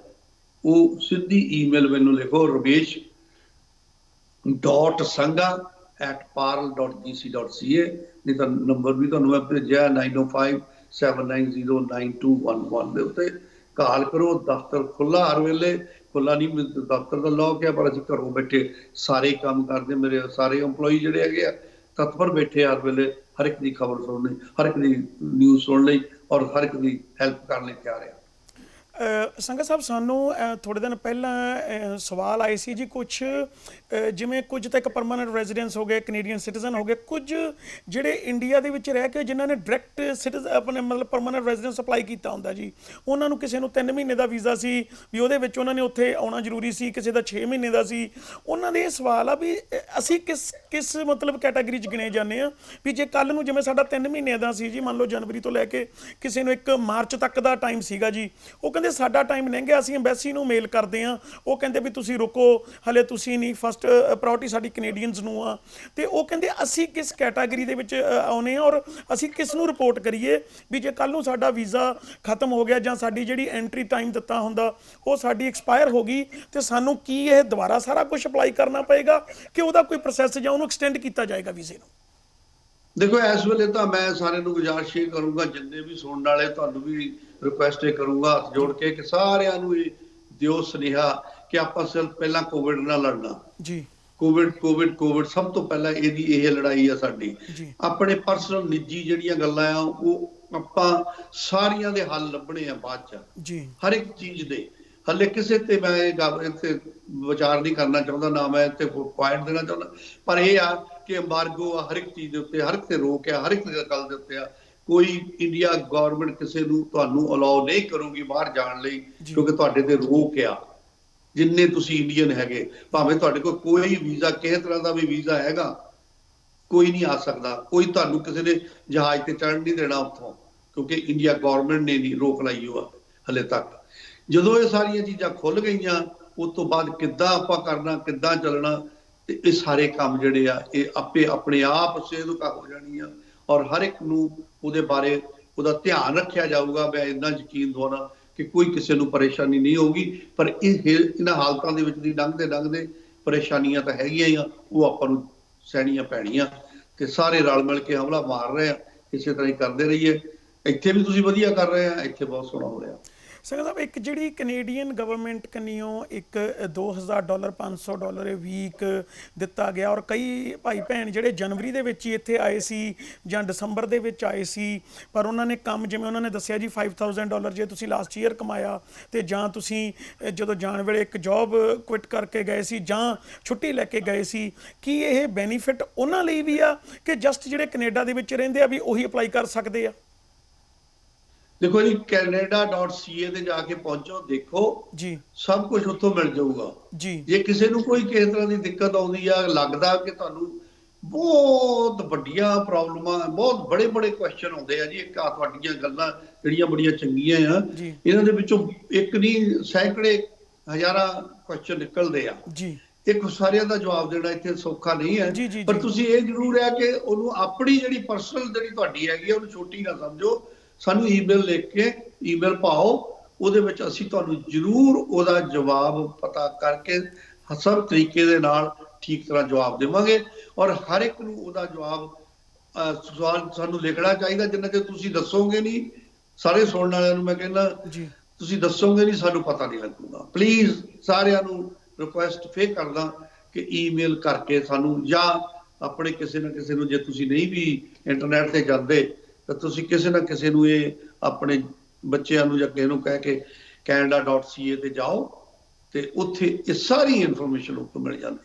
ਉਹ ਸਿੱਧੀ ਈਮੇਲ ਮੈਨੂੰ ਲਿਖੋ, ramesh.sangha@parl.gc.ca। ਨਹੀਂ ਤਾਂ ਨੰਬਰ ਵੀ ਤੁਹਾਨੂੰ ਮੈਂ ਭੇਜਿਆ 9057909211 ਦੇ ਉੱਤੇ ਕਾਲ ਕਰੋ। ਦਫ਼ਤਰ ਖੁੱਲ੍ਹਾ ਹਰ ਵੇਲੇ, ਖੁੱਲ੍ਹਾ ਨਹੀਂ ਦਫ਼ਤਰ ਦਾ ਲੌਕ ਹੈ, ਪਰ ਅਸੀਂ ਘਰੋਂ ਬੈਠੇ ਸਾਰੇ ਕੰਮ ਕਰਦੇ। ਮੇਰੇ ਸਾਰੇ EMPLOYEE ਜਿਹੜੇ ਹੈਗੇ ਆ ਤਤਪਰ ਬੈਠੇ ਹਰ ਵੇਲੇ, ਹਰ ਇੱਕ ਦੀ ਖਬਰ ਸੁਣਨ ਲਈ, ਹਰ ਇੱਕ ਦੀ ਨਿਊਜ਼ ਸੁਣਨ ਲਈ ਔਰ ਹਰ ਇੱਕ ਦੀ ਹੈਲਪ ਕਰਨ ਲਈ ਤਿਆਰ ਆ। ਸੰਘਾ ਸਾਹਿਬ, ਸਾਨੂੰ ਥੋੜ੍ਹੇ ਦਿਨ ਪਹਿਲਾਂ ਸਵਾਲ ਆਏ ਸੀ ਜੀ, ਕੁਛ ਜਿਵੇਂ ਕੁਝ ਤਾਂ ਇੱਕ ਪਰਮਾਨੈਂਟ ਰੈਜ਼ੀਡੈਂਸ ਹੋ ਗਏ, ਕੈਨੇਡੀਅਨ ਸਿਟੀਜ਼ਨ ਹੋ ਗਏ, ਕੁਝ ਜਿਹੜੇ ਇੰਡੀਆ ਦੇ ਵਿੱਚ ਰਹਿ ਕੇ ਜਿਨ੍ਹਾਂ ਨੇ ਡਾਇਰੈਕਟ ਆਪਣੇ ਮਤਲਬ ਪਰਮਾਨੈਂਟ ਰੈਜ਼ੀਡੈਂਸ ਅਪਲਾਈ ਕੀਤਾ ਹੁੰਦਾ ਜੀ, ਉਹਨਾਂ ਨੂੰ ਕਿਸੇ ਨੂੰ 3 ਮਹੀਨੇ ਦਾ ਵੀਜ਼ਾ ਸੀ ਵੀ ਉਹਦੇ ਵਿੱਚ ਉਹਨਾਂ ਨੇ ਉੱਥੇ ਆਉਣਾ ਜ਼ਰੂਰੀ ਸੀ, ਕਿਸੇ ਦਾ 6 ਮਹੀਨੇ ਦਾ ਸੀ। ਉਹਨਾਂ ਦੇ ਇਹ ਸਵਾਲ ਆ ਵੀ ਅਸੀਂ ਕਿਸ ਮਤਲਬ ਕੈਟਾਗਰੀ 'ਚ ਗਿਣੇ ਜਾਂਦੇ ਹਾਂ ਵੀ ਜੇ ਕੱਲ੍ਹ ਨੂੰ ਜਿਵੇਂ ਸਾਡਾ 3 ਮਹੀਨਿਆਂ ਦਾ ਸੀ ਜੀ, ਮੰਨ ਲਓ ਜਨਵਰੀ ਤੋਂ ਲੈ ਕੇ ਕਿਸੇ ਨੂੰ 1 ਮਾਰਚ ਤੱਕ ਦਾ ਟਾਈਮ ਸੀਗਾ ਜੀ, ਉਹ ਕਹਿੰਦੇ ਸਾਡਾ ਟਾਈਮ ਲੰਘਿਆ, ਅਸੀਂ ਐਮਬੈਸੀ ਨੂੰ ਮੇਲ ਕਰਦੇ ਹਾਂ, ਉਹ ਕਹਿੰਦੇ ਵੀ ਤੁਸੀਂ ਰੁਕੋ, ਹਲੇ ਤੁਸੀਂ ਨਹੀਂ, ਫਸਟ ਪ੍ਰਾਇੋਰਟੀ ਸਾਡੀ ਕੈਨੇਡੀਅਨਸ ਨੂੰ ਆ। ਤੇ ਉਹ ਕਹਿੰਦੇ ਅਸੀਂ ਕਿਸ ਕੈਟਾਗਰੀ ਦੇ ਵਿੱਚ ਆਉਨੇ ਆ ਔਰ ਅਸੀਂ ਕਿਸ ਨੂੰ ਰਿਪੋਰਟ ਕਰੀਏ ਵੀ ਜੇ ਕੱਲ੍ਹ ਨੂੰ ਸਾਡਾ ਵੀਜ਼ਾ ਖਤਮ ਹੋ ਗਿਆ ਜਾਂ ਸਾਡੀ ਜਿਹੜੀ ਐਂਟਰੀ ਟਾਈਮ ਦਿੱਤਾ ਹੁੰਦਾ ਉਹ ਸਾਡੀ ਐਕਸਪਾਇਰ ਹੋ ਗਈ, ਤੇ ਸਾਨੂੰ ਕੀ ਇਹ ਦੁਬਾਰਾ ਸਾਰਾ ਕੁਝ ਅਪਲਾਈ ਕਰਨਾ ਪਏਗਾ ਕਿ ਉਹਦਾ ਕੋਈ ਪ੍ਰੋਸੈਸ ਜਾਂ ਉਹਨੂੰ ਐਕਸਟੈਂਡ ਕੀਤਾ ਜਾਏਗਾ ਵੀਜ਼ੇ ਨੂੰ? ਦੇਖੋ, ਇਸ ਵੇਲੇ ਤਾਂ ਮੈਂ ਸਾਰਿਆਂ ਨੂੰ ਗੁਜ਼ਾਰਿਸ਼ ਇਹ ਕਰੂੰਗਾ, ਜਿੰਨੇ ਵੀ ਸੁਣਨ ਵਾਲੇ, ਤੁਹਾਨੂੰ ਵੀ ਰਿਕੁਐਸਟ ਇਹ ਕਰੂੰਗਾ ਹੱਥ ਜੋੜ ਕੇ ਕਿ ਸਾਰਿਆਂ ਨੂੰ ਇਹ ਦਿਓ ਸੁਨੇਹਾ ਕਿ ਆਪਾਂ ਸਿਰਫ ਪਹਿਲਾਂ ਕੋਵਿਡ ਨਾਲ ਲੜਨਾ ਜੀ। ਕੋਵਿਡ ਸਭ ਤੋਂ ਪਹਿਲਾਂ ਇਹਦੀ ਇਹ ਲੜਾਈ ਆ ਸਾਡੀ। ਆਪਣੇ ਪਰਸਨਲ ਨਿੱਜੀ ਜਿਹੜੀਆਂ ਗੱਲਾਂ ਆ ਉਹ ਆਪਾਂ ਸਾਰੀਆਂ ਦੇ ਹੱਲ ਲੱਭਣੇ ਆ ਬਾਅਦ ਚ ਜੀ, ਹਰ ਇੱਕ ਚੀਜ਼ ਦੇ। ਹਲੇ ਕਿਸੇ ਤੇ ਮੈਂ ਇੱਥੇ ਵਿਚਾਰ ਨਹੀਂ ਕਰਨਾ ਚਾਹੁੰਦਾ, ਨਾ ਮੈਂ ਇੱਥੇ ਪੁਆਇੰਟ ਦੇਣਾ ਚਾਹੁੰਦਾ, ਪਰ ਇਹ ਆ ਕਿ ਐਮਬਾਰਗੋ ਆ ਹਰ ਇੱਕ ਚੀਜ਼ ਦੇ ਉੱਤੇ, ਹਰ ਇੱਕ ਤੇ ਰੋਕ ਆ, ਹਰ ਇੱਕ ਗੱਲ ਦੇ ਉੱਤੇ ਆ। ਕੋਈ ਇੰਡੀਆ ਗਵਰਨਮੈਂਟ ਕਿਸੇ ਨੂੰ ਤੁਹਾਨੂੰ ਅਲਾਓ ਨਹੀਂ ਕਰੂਗੀ ਬਾਹਰ ਜਾਣ ਲਈ, ਕਿਉਂਕਿ ਤੁਹਾਡੇ ਤੇ ਰੋਕ ਆ। ਜਿੰਨੇ ਤੁਸੀਂ ਇੰਡੀਅਨ ਹੈਗੇ, ਭਾਵੇਂ ਤੁਹਾਡੇ ਕੋਲ ਕੋਈ ਵੀਜ਼ਾ, ਕਿਸੇ ਤਰ੍ਹਾਂ ਦਾ ਵੀ ਵੀਜ਼ਾ ਹੈਗਾ, ਕੋਈ ਨਹੀਂ ਆ ਸਕਦਾ। ਕੋਈ ਤੁਹਾਨੂੰ ਕਿਸੇ ਨੇ ਜਹਾਜ਼ ਤੇ ਚੜ੍ਹਨ ਨਹੀਂ ਦੇਣਾ ਉੱਥੋਂ, ਕਿਉਂਕਿ ਇੰਡੀਆ ਗਵਰਨਮੈਂਟ ਨੇ ਨਹੀਂ ਰੋਕ ਲਾਈ ਹੋਆ ਹਲੇ ਤੱਕ। ਜਦੋਂ ਇਹ ਸਾਰੀਆਂ ਚੀਜ਼ਾਂ ਖੁੱਲ ਗਈਆਂ, ਉਸ ਤੋਂ ਬਾਅਦ ਕਿੱਦਾਂ ਆਪਾਂ ਕਰਨਾ, ਕਿੱਦਾਂ ਚੱਲਣਾ, ਤੇ ਇਹ ਸਾਰੇ ਕੰਮ ਜਿਹੜੇ ਆ ਇਹ ਆਪੇ ਆਪਣੇ ਆਪ ਸੇਧੁਕਾ ਹੋ ਜਾਣੀ ਆ। ਔਰ ਹਰ ਇੱਕ ਨੂੰ ਉਹਦੇ ਬਾਰੇ ਉਹਦਾ ਧਿਆਨ ਰੱਖਿਆ ਜਾਊਗਾ। ਮੈਂ ਇੰਨਾ ਯਕੀਨ ਦਵਾਉਣਾ ਕਿ ਕੋਈ ਕਿਸੇ ਨੂੰ ਪਰੇਸ਼ਾਨੀ ਨਹੀਂ ਹੋਊਗੀ, ਪਰ ਇਹਨਾਂ ਹਾਲਤਾਂ ਦੇ ਵਿੱਚ ਦੀ ਲੰਘਦੇ ਪਰੇਸ਼ਾਨੀਆਂ ਤਾਂ ਹੈਗੀਆਂ ਹੀ ਆ, ਉਹ ਆਪਾਂ ਨੂੰ ਸਹਿਣੀਆਂ ਪੈਣੀਆਂ। ਤੇ ਸਾਰੇ ਰਲ ਮਿਲ ਕੇ ਹਮਲਾ ਮਾਰ ਰਹੇ ਆ, ਇਸੇ ਤਰ੍ਹਾਂ ਹੀ ਕਰਦੇ ਰਹੀਏ। ਇੱਥੇ ਵੀ ਤੁਸੀਂ ਵਧੀਆ ਕਰ ਰਹੇ ਆ, ਇੱਥੇ ਬਹੁਤ ਸੋਹਣਾ ਹੋ ਰਿਹਾ। ਸੰਗਾ ਸਾਹਿਬ ਇੱਕ ਜਿਹੜੀ ਕੈਨੇਡੀਅਨ ਗਵਰਨਮੈਂਟ ਕਨੀਓ ਇੱਕ $2000 $500 ਵੀਕ ਦਿੱਤਾ ਗਿਆ, ਔਰ ਕਈ ਭਾਈ ਭੈਣ ਜਿਹੜੇ ਜਨਵਰੀ ਦੇ ਵਿੱਚ ਹੀ ਇੱਥੇ ਆਏ ਸੀ ਜਾਂ ਦਸੰਬਰ ਦੇ ਵਿੱਚ ਆਏ ਸੀ, ਪਰ ਉਹਨਾਂ ਨੇ ਕੰਮ ਜਿਵੇਂ ਉਹਨਾਂ ਨੇ ਦੱਸਿਆ ਜੀ $5000 ਜੇ ਤੁਸੀਂ ਲਾਸਟ ਈਅਰ ਕਮਾਇਆ, ਤੇ ਜਾਂ ਤੁਸੀਂ ਜਦੋਂ ਜਾਣ ਵੇਲੇ ਇੱਕ ਜੌਬ ਕੁਇਟ ਕਰਕੇ ਗਏ ਸੀ ਜਾਂ ਛੁੱਟੀ ਲੈ ਕੇ ਗਏ ਸੀ, ਕੀ ਇਹ ਬੈਨੀਫਿਟ ਉਹਨਾਂ ਲਈ ਵੀ ਆ ਕਿ ਜਸਟ ਜਿਹੜੇ ਕੈਨੇਡਾ ਦੇ ਵਿੱਚ ਰਹਿੰਦੇ ਆ ਵੀ ਉਹੀ ਅਪਲਾਈ ਕਰ ਸਕਦੇ ਆ? ਦੇਖੋ ਜੀ, canada.ca ਤੇ ਜਾ ਕੇ ਪਹੁੰਚੋ, ਦੇਖੋ ਜੀ, ਸਭ ਕੁਝ ਉੱਥੋਂ ਮਿਲ ਜਾਊਗਾ ਜੀ। ਜੇ ਕਿਸੇ ਨੂੰ ਕੋਈ ਕਿਸੇ ਤਰ੍ਹਾਂ ਦੀ ਦਿੱਕਤ ਆਉਂਦੀ ਆ, ਲੱਗਦਾ ਕਿ ਤੁਹਾਨੂੰ ਬਹੁਤ ਵੱਡੀਆਂ ਪ੍ਰੋਬਲਮਾਂ, ਬਹੁਤ ਬੜੇ ਕੁਐਸਚਨ ਆਉਂਦੇ ਆ ਜੀ, ਇੱਕ ਆ ਤੁਹਾਡੀਆਂ ਗੱਲਾਂ ਜਿਹੜੀਆਂ ਬੜੀਆਂ ਚੰਗੀਆਂ ਆ, ਇਹਨਾਂ ਦੇ ਵਿੱਚੋਂ ਇੱਕ ਨਹੀਂ ਸੈਂਕੜੇ ਹਜ਼ਾਰਾਂ ਕੁਐਸਚਨ ਨਿਕਲਦੇ ਆ ਜੀ। ਇੱਕ ਸਾਰਿਆਂ ਦਾ ਜਵਾਬ ਦੇਣਾ ਇੱਥੇ ਸੌਖਾ ਨਹੀਂ ਹੈ, ਪਰ ਤੁਸੀਂ ਇਹ ਜ਼ਰੂਰ ਹੈ ਕਿ ਉਹਨੂੰ ਆਪਣੀ ਜਿਹੜੀ ਪਰਸਨਲ ਜਿਹੜੀ ਤੁਹਾਡੀ ਹੈਗੀ ਉਹਨੂੰ ਛੋਟੀ ਨਾ ਸਮਝੋ। ਸਾਨੂੰ ਈਮੇਲ ਲਿਖ ਕੇ ਈਮੇਲ ਪਾਓ, ਉਹਦੇ ਵਿੱਚ ਅਸੀਂ ਤੁਹਾਨੂੰ ਜ਼ਰੂਰ ਉਹਦਾ ਜਵਾਬ ਪਤਾ ਕਰਕੇ ਸਭ ਤਰੀਕੇ ਦੇ ਨਾਲ ਠੀਕ ਤਰ੍ਹਾਂ ਜਵਾਬ ਦੇਵਾਂਗੇ। ਔਰ ਹਰ ਇੱਕ ਨੂੰ ਉਹਦਾ ਜਵਾਬ ਸਵਾਲ ਸਾਨੂੰ ਲਿਖਣਾ ਚਾਹੀਦਾ, ਜਿੰਨਾ ਚਿਰ ਤੁਸੀਂ ਦੱਸੋਗੇ ਨਹੀਂ, ਸਾਰੇ ਸੁਣਨ ਵਾਲਿਆਂ ਨੂੰ ਮੈਂ ਕਹਿੰਦਾ ਤੁਸੀਂ ਦੱਸੋਗੇ ਨਹੀਂ, ਸਾਨੂੰ ਪਤਾ ਨਹੀਂ ਲੱਗੂਗਾ। ਪਲੀਜ਼ ਸਾਰਿਆਂ ਨੂੰ ਰਿਕੁਐਸਟ ਫੇਰ ਕਰਦਾ ਕਿ ਈਮੇਲ ਕਰਕੇ ਸਾਨੂੰ, ਜਾਂ ਆਪਣੇ ਕਿਸੇ ਨਾ ਕਿਸੇ ਨੂੰ, ਜੇ ਤੁਸੀਂ ਨਹੀਂ ਵੀ ਇੰਟਰਨੈਟ ਤੇ ਜਾਂਦੇ ਤਾਂ ਤੁਸੀਂ ਕਿਸੇ ਨਾ ਕਿਸੇ ਨੂੰ ਇਹ ਆਪਣੇ ਬੱਚਿਆਂ ਨੂੰ ਜਾਂ ਕਿਸੇ ਨੂੰ ਕਹਿ ਕੇ canada.ca ਤੇ ਜਾਓ, ਤੇ ਉੱਥੇ ਇਹ ਸਾਰੀ ਇਨਫੋਰਮੇਸ਼ਨ ਉੱਥੋਂ ਮਿਲ ਜਾਂਦੀ ਹੈ।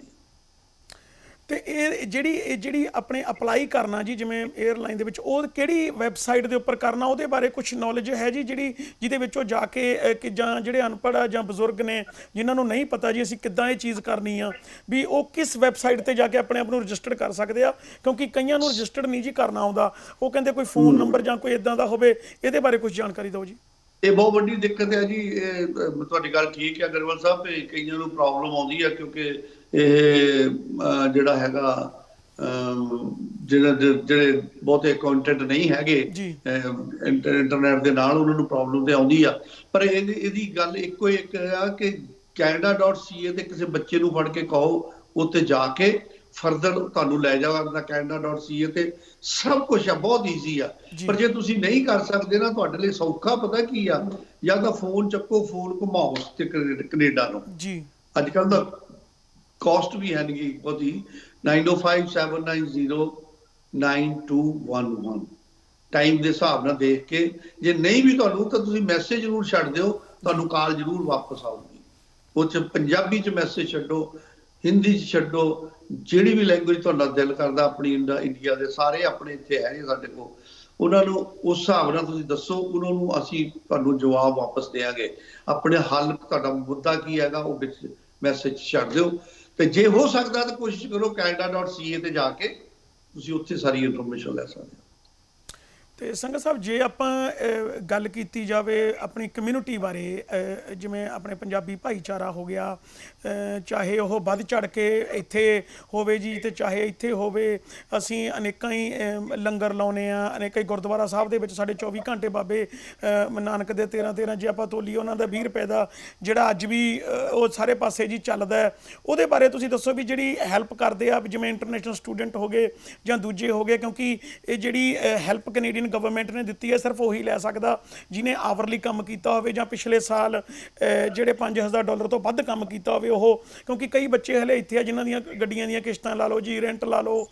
ਤੇ ਇਹ ਜਿਹੜੀ ਆਪਣੇ ਅਪਲਾਈ ਕਰਨਾ ਜੀ, ਜਿਵੇਂ 에ਅਰਲਾਈਨ ਦੇ ਵਿੱਚ, ਉਹ ਕਿਹੜੀ ਵੈਬਸਾਈਟ ਦੇ ਉੱਪਰ ਕਰਨਾ, ਉਹਦੇ ਬਾਰੇ ਕੁਝ ਨੌਲੇਜ ਹੈ ਜੀ, ਜਿਹਦੇ ਵਿੱਚ ਉਹ ਜਾ ਕੇ ਕਿ ਜਾਂ ਜਿਹੜੇ ਅਨਪੜ੍ਹ ਆ ਜਾਂ ਬਜ਼ੁਰਗ ਨੇ ਜਿਨ੍ਹਾਂ ਨੂੰ ਨਹੀਂ ਪਤਾ ਜੀ ਅਸੀਂ ਕਿੱਦਾਂ ਇਹ ਚੀਜ਼ ਕਰਨੀ ਆ, ਵੀ ਉਹ ਕਿਸ ਵੈਬਸਾਈਟ ਤੇ ਜਾ ਕੇ ਆਪਣੇ ਆਪ ਨੂੰ ਰਜਿਸਟਰ ਕਰ ਸਕਦੇ ਆ? ਕਿਉਂਕਿ ਕਈਆਂ ਨੂੰ ਰਜਿਸਟਰ ਨਹੀਂ ਜੀ ਕਰਨਾ ਆਉਂਦਾ, ਉਹ ਕਹਿੰਦੇ ਕੋਈ ਫੋਨ ਨੰਬਰ ਜਾਂ ਕੋਈ ਇਦਾਂ ਦਾ ਹੋਵੇ। ਇਹਦੇ ਬਾਰੇ ਕੁਝ ਜਾਣਕਾਰੀ ਦਿਓ ਜੀ। ਇਹ ਬਹੁਤ ਵੱਡੀ ਦਿੱਕਤ ਹੈ ਜੀ, ਇਹ ਤੁਹਾਡੀ ਗੱਲ ਠੀਕ ਹੈ ਅਗਰਵਾਲ ਸਾਹਿਬ, ਕਈਆਂ ਨੂੰ ਪ੍ਰੋਬਲਮ ਆਉਂਦੀ ਹੈ ਕਿਉਂਕਿ ਇਹ ਜਿਹੜਾ ਹੈਗਾ ਜਿਹੜੇ ਬਹੁਤੇ ਕੰਟੈਂਟ ਨਹੀਂ ਹੈਗੇ ਇੰਟਰਨੈਟ ਦੇ ਨਾਲ, ਉਹਨਾਂ ਨੂੰ ਪ੍ਰੋਬਲਮ ਤੇ ਆਉਂਦੀ ਆ। ਪਰ ਇਹਦੀ ਗੱਲ ਇੱਕੋ ਇੱਕ ਆ ਕਿ canada.ca ਤੇ ਕਿਸੇ ਬੱਚੇ ਨੂੰ ਫੜ ਕੇ ਕਹੋ, ਉੱਥੇ ਜਾ ਕੇ ਫਰਦਰ ਤੁਹਾਨੂੰ ਲੈ ਜਾਊਗਾ canada.ca ਤੇ, ਸਭ ਕੁਝ ਆ, ਬਹੁਤ ਈਜ਼ੀ ਆ। ਪਰ ਜੇ ਤੁਸੀਂ ਨਹੀਂ ਕਰ ਸਕਦੇ ਨਾ, ਤੁਹਾਡੇ ਲਈ ਸੌਖਾ ਪਤਾ ਕੀ ਆ, ਜਾਂ ਤਾਂ ਫੋਨ ਚੱਕੋ, ਫੋਨ ਘੁਮਾਓ ਤੇ ਕੈਨੇਡਾ ਨੂੰ ਜੀ। ਅੱਜ ਕੱਲ ਦਾ ਕਾਸਟ ਵੀ ਹੈ ਨਹੀਂ ਬਹੁਤੀ, 9057909211 ਟਾਈਮ ਦੇ ਹਿਸਾਬ ਨਾਲ ਦੇਖ ਕੇ, ਜੇ ਨਹੀਂ ਵੀ ਤੁਹਾਨੂੰ ਤਾਂ ਤੁਸੀਂ ਮੈਸੇਜ ਜ਼ਰੂਰ ਛੱਡ ਦਿਓ, ਤੁਹਾਨੂੰ ਕਾਲ ਜ਼ਰੂਰ ਵਾਪਸ ਆਊਗੀ। ਉਹ 'ਚ ਪੰਜਾਬੀ 'ਚ ਮੈਸੇਜ ਛੱਡੋ, ਹਿੰਦੀ 'ਚ ਛੱਡੋ, ਜਿਹੜੀ ਵੀ ਲੈਂਗੁਏਜ ਤੁਹਾਡਾ ਦਿਲ ਕਰਦਾ। ਆਪਣੀ ਇੰਡੀਆ ਦੇ ਸਾਰੇ ਆਪਣੇ ਇੱਥੇ ਹੈਗੇ ਸਾਡੇ ਕੋਲ, ਉਹਨਾਂ ਨੂੰ ਉਸ ਹਿਸਾਬ ਨਾਲ ਤੁਸੀਂ ਦੱਸੋ, ਉਹਨਾਂ ਨੂੰ ਅਸੀਂ ਤੁਹਾਨੂੰ ਜਵਾਬ ਵਾਪਸ ਦੇਵਾਂਗੇ। ਆਪਣੇ ਹੱਲ, ਤੁਹਾਡਾ ਮੁੱਦਾ ਕੀ ਹੈਗਾ, ਉਹ ਵਿੱਚ ਮੈਸੇਜ ਛੱਡ ਦਿਓ। ਤੇ ਜੇ ਹੋ ਸਕਦਾ ਤਾਂ ਕੋਸ਼ਿਸ਼ ਕਰੋ canada.ca ਤੇ ਜਾ ਕੇ ਤੁਸੀਂ ਉੱਥੇ ਸਾਰੀ ਇਨਫੋਰਮੇਸ਼ਨ ਲੈ ਸਕਦੇ ਹੋ। ਤੇ ਸੰਗਤ ਸਾਹਿਬ, ਜੇ ਆਪਾਂ ਗੱਲ ਕੀਤੀ ਜਾਵੇ ਆਪਣੀ ਕਮਿਊਨਿਟੀ ਬਾਰੇ, ਜਿਵੇਂ ਆਪਣੇ ਪੰਜਾਬੀ ਭਾਈਚਾਰਾ ਹੋ ਗਿਆ, ਚਾਹੇ ਉਹ ਵੱਧ ਚੜ ਕੇ ਇੱਥੇ ਹੋਵੇ ਜੀ, ਤੇ ਚਾਹੇ ਇੱਥੇ ਹੋਵੇ, ਅਸੀਂ ਅਨੇਕਾਂ ਹੀ ਲੰਗਰ ਲਾਉਂਦੇ ਆ, ਅਨੇਕਾਂ ਹੀ ਗੁਰਦੁਆਰਾ ਸਾਹਿਬ ਦੇ ਵਿੱਚ ਸਾਡੇ 24 ਘੰਟੇ ਬਾਬੇ ਨਾਨਕ ਦੇ 13 ਜੇ ਆਪਾਂ ਤੋਲੀਏ ਉਹਨਾਂ ਦਾ 20 ਰੁਪਏ ਦਾ ਜਿਹੜਾ ਅੱਜ ਵੀ ਉਹ ਸਾਰੇ ਪਾਸੇ ਜੀ ਚੱਲਦਾ ਹੈ, ਉਹਦੇ ਬਾਰੇ ਤੁਸੀਂ ਦੱਸੋ ਵੀ ਜਿਹੜੀ ਹੈਲਪ ਕਰਦੇ ਆ, ਜਿਵੇਂ ਇੰਟਰਨੈਸ਼ਨਲ ਸਟੂਡੈਂਟ ਹੋ ਗਏ ਜਾਂ ਦੂਜੇ ਹੋ ਗਏ, ਕਿਉਂਕਿ ਇਹ ਜਿਹੜੀ ਹੈਲਪ ਕੈਨੇਡੀਅਨ ਗਵਰਨਮੈਂਟ ਨੇ ਦਿੱਤੀ ਹੈ, ਸਿਰਫ ਉਹੀ ਲੈ ਸਕਦਾ ਜਿਹਨੇ ਆਵਰਲੀ ਕੰਮ ਕੀਤਾ ਹੋਵੇ, ਜਾਂ ਪਿਛਲੇ ਸਾਲ ਜਿਹੜੇ $5000 ਤੋਂ ਵੱਧ ਕੰਮ ਕੀਤਾ ਹੋਵੇ ਉਹ। ਕਿਉਂਕਿ ਕਈ ਬੱਚੇ ਹਲੇ ਇੱਥੇ ਆ ਜਿਨ੍ਹਾਂ ਦੀਆਂ ਗੱਡੀਆਂ ਦੀਆਂ ਕਿਸ਼ਤਾਂ ਲਾ ਲਓ ਜੀ, ਰੈਂਟ ਲਾ ਲਓ,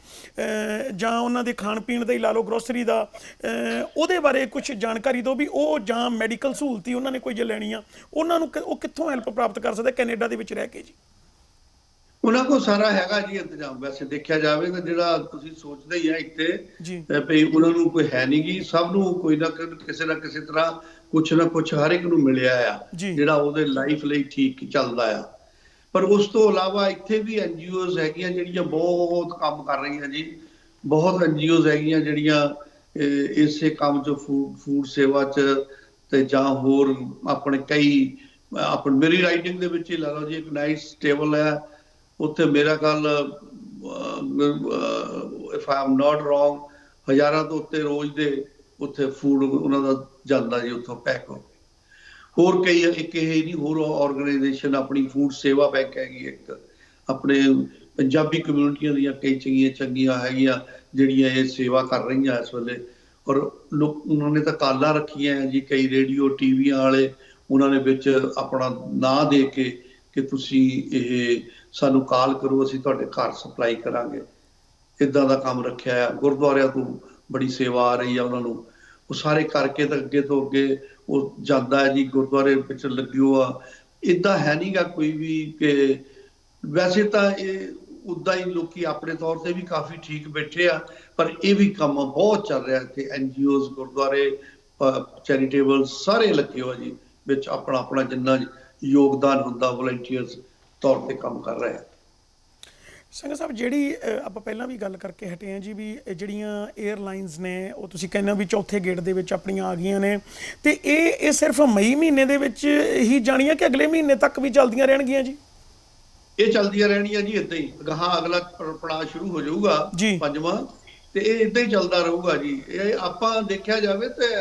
ਜਾਂ ਉਹਨਾਂ ਦੇ ਖਾਣ ਪੀਣ ਦਾ ਹੀ ਲਾ ਲਓ, ਗਰੋਸਰੀ ਦਾ। ਉਹਦੇ ਬਾਰੇ ਕੁਝ ਜਾਣਕਾਰੀ ਦਿਓ ਵੀ ਉਹ, ਜਾਂ ਮੈਡੀਕਲ ਸਹੂਲਤ ਹੀ ਉਹਨਾਂ ਨੇ ਕੋਈ ਜੇ ਲੈਣੀ ਆ, ਉਹਨਾਂ ਨੂੰ ਉਹ ਕਿੱਥੋਂ ਹੈਲਪ ਪ੍ਰਾਪਤ ਕਰ ਸਕਦੇ ਕੈਨੇਡਾ ਦੇ ਵਿੱਚ ਰਹਿ ਕੇ ਜੀ? ਉਹਨਾਂ ਕੋਲ ਸਾਰਾ ਹੈਗਾ ਜੀ ਇੰਤਜ਼ਾਮ। ਵੈਸੇ ਦੇਖਿਆ ਜਾਵੇ ਤਾਂ ਜਿਹੜਾ ਤੁਸੀਂ ਸੋਚਦੇ ਹੀ ਆ ਇੱਥੇ ਵੀ ਉਹਨਾਂ ਨੂੰ ਕੋਈ ਹੈ ਨਹੀਂ ਗੀ, ਸਭ ਨੂੰ ਕੋਈ ਨਾ ਕਿਸੇ ਤਰ੍ਹਾਂ ਕੁਛ ਨਾ ਕੁਛ ਹਰ ਇੱਕ ਨੂੰ ਮਿਲਿਆ ਆ, ਜਿਹੜਾ ਉਹਦੇ ਲਾਈਫ ਲਈ ਠੀਕ ਚੱਲਦਾ ਆ। ਪਰ ਉਸ ਤੋਂ ਇਲਾਵਾ ਇੱਥੇ ਵੀ NGOs ਹੈਗੀਆਂ ਜਿਹੜੀਆਂ ਬਹੁਤ ਕੰਮ ਕਰ ਰਹੀਆਂ ਜੀ। ਬਹੁਤ NGOs ਹੈਗੀਆਂ ਜਿਹੜੀਆਂ ਇਸੇ ਕੰਮ 'ਚ ਫੂਡ ਸੇਵਾ 'ਚ, ਤੇ ਜਾਂ ਹੋਰ ਆਪਣੇ ਕਈ, ਆਪਣੀ ਮੇਰੀ ਰਾਈਟਿੰਗ ਦੇ ਵਿੱਚ ਹੀ ਲਾ ਲਓ ਜੀ, ਇੱਕ ਨਾਈਸ ਟੇਬਲ ਹੈ ਉੱਥੇ, ਮੇਰਾ ਖਿਆਲ if I am not wrong, ਹਜ਼ਾਰਾਂ ਤੋਂ ਉੱਤੇ ਰੋਜ਼ ਦੇ ਉੱਥੇ ਫੂਡ ਉਹਨਾਂ ਦਾ ਜਾਂਦਾ ਜੀ, ਉੱਥੋਂ ਪੈਕ ਹੋ। ਹੋਰ ਕਈ, ਇੱਕ ਇਹ ਨਹੀਂ, ਹੋਰ ਆਰਗੇਨਾਈਜੇਸ਼ਨ ਆਪਣੀ ਫੂਡ ਸੇਵਾ ਬੈਂਕ ਹੈਗੀ ਇੱਕ, ਆਪਣੇ ਪੰਜਾਬੀ ਕਮਿਊਨਿਟੀਆਂ ਦੀਆਂ ਕਈ ਚੰਗੀਆਂ ਹੈਗੀਆਂ ਜਿਹੜੀਆਂ ਇਹ ਸੇਵਾ ਕਰ ਰਹੀਆਂ ਇਸ ਵੇਲੇ। ਔਰ ਉਹਨਾਂ ਨੇ ਤਾਂ ਕਾਲਾਂ ਰੱਖੀਆਂ ਜੀ, ਕਈ ਰੇਡੀਓ ਟੀਵੀਆਂ ਵਾਲੇ ਉਹਨਾਂ ਨੇ ਵਿੱਚ ਆਪਣਾ ਨਾਂ ਦੇ ਕੇ ਕਿ ਤੁਸੀਂ ਇਹ ਸਾਨੂੰ ਕਾਲ ਕਰੋ, ਅਸੀਂ ਤੁਹਾਡੇ ਘਰ ਸਪਲਾਈ ਕਰਾਂਗੇ। ਇੱਦਾਂ ਦਾ ਕੰਮ ਰੱਖਿਆ ਆ। ਗੁਰਦੁਆਰਿਆਂ ਤੋਂ ਬੜੀ ਸੇਵਾ ਆ ਰਹੀ ਆ ਉਹਨਾਂ ਨੂੰ, ਉਹ ਸਾਰੇ ਕਰਕੇ ਤਾਂ ਅੱਗੇ ਤੋਂ ਅੱਗੇ ਉਹ ਜਾਂਦਾ ਹੈ ਜੀ, ਗੁਰਦੁਆਰੇ ਵਿੱਚ ਲੱਗਿਓ ਆ। ਇੱਦਾਂ ਹੈ ਨਹੀਂ ਗਾ ਕੋਈ ਵੀ ਕਿ ਵੈਸੇ ਤਾਂ ਇਹ ਉੱਦਾਂ ਹੀ ਲੋਕੀ ਆਪਣੇ ਤੌਰ ਤੇ ਵੀ ਕਾਫੀ ਠੀਕ ਬੈਠੇ ਆ, ਪਰ ਇਹ ਵੀ ਕੰਮ ਬਹੁਤ ਚੱਲ ਰਿਹਾ ਇੱਥੇ। NGOs, ਗੁਰਦੁਆਰੇ, ਚੈਰੀਟੇਬਲ ਸਾਰੇ ਲੱਗੇ ਹੋ ਜੀ ਵਿੱਚ, ਆਪਣਾ ਆਪਣਾ ਜਿੰਨਾ ਯੋਗਦਾਨ ਹੁੰਦਾ ਵਲੰਟੀਅਰਸ ਤੌਰ ਤੇ ਕੰਮ ਕਰ ਰਹੇ ਆ। ਸੰਘਾ ਸਾਹਿਬ, ਜਿਹੜੀ ਆਪਾਂ ਪਹਿਲਾਂ ਵੀ ਗੱਲ ਕਰਕੇ ਹਟੇ ਹਾਂ ਜੀ, ਵੀ ਜਿਹੜੀਆਂ 에ਅਰਲਾਈਨਸ ਨੇ ਉਹ ਤੁਸੀਂ ਕਹਿੰਦੇ ਹੋ ਵੀ ਚੌਥੇ ਗੇੜ ਦੇ ਵਿੱਚ ਆਪਣੀਆਂ ਆ ਗਈਆਂ ਨੇ, ਤੇ ਇਹ ਸਿਰਫ ਮਈ ਮਹੀਨੇ ਦੇ ਵਿੱਚ ਹੀ ਜਾਣੀਆਂ ਕਿ ਅਗਲੇ ਮਹੀਨੇ ਤੱਕ ਵੀ ਚੱਲਦੀਆਂ ਰਹਿਣਗੀਆਂ ਜੀ? ਇਹ ਚੱਲਦੀਆਂ ਰਹਿਣੀਆਂ ਜੀ ਇੱਦਾਂ ਹੀ, ਗਾਹਾਂ ਅਗਲਾ ਪੜਾਅ ਸ਼ੁਰੂ ਹੋ ਜਾਊਗਾ ਪੰਜਵਾਂ, ਤੇ ਇਹ ਇੱਦਾਂ ਹੀ ਚੱਲਦਾ ਰਹੂਗਾ ਜੀ। ਇਹ ਆਪਾਂ ਦੇਖਿਆ ਜਾਵੇ ਤੇ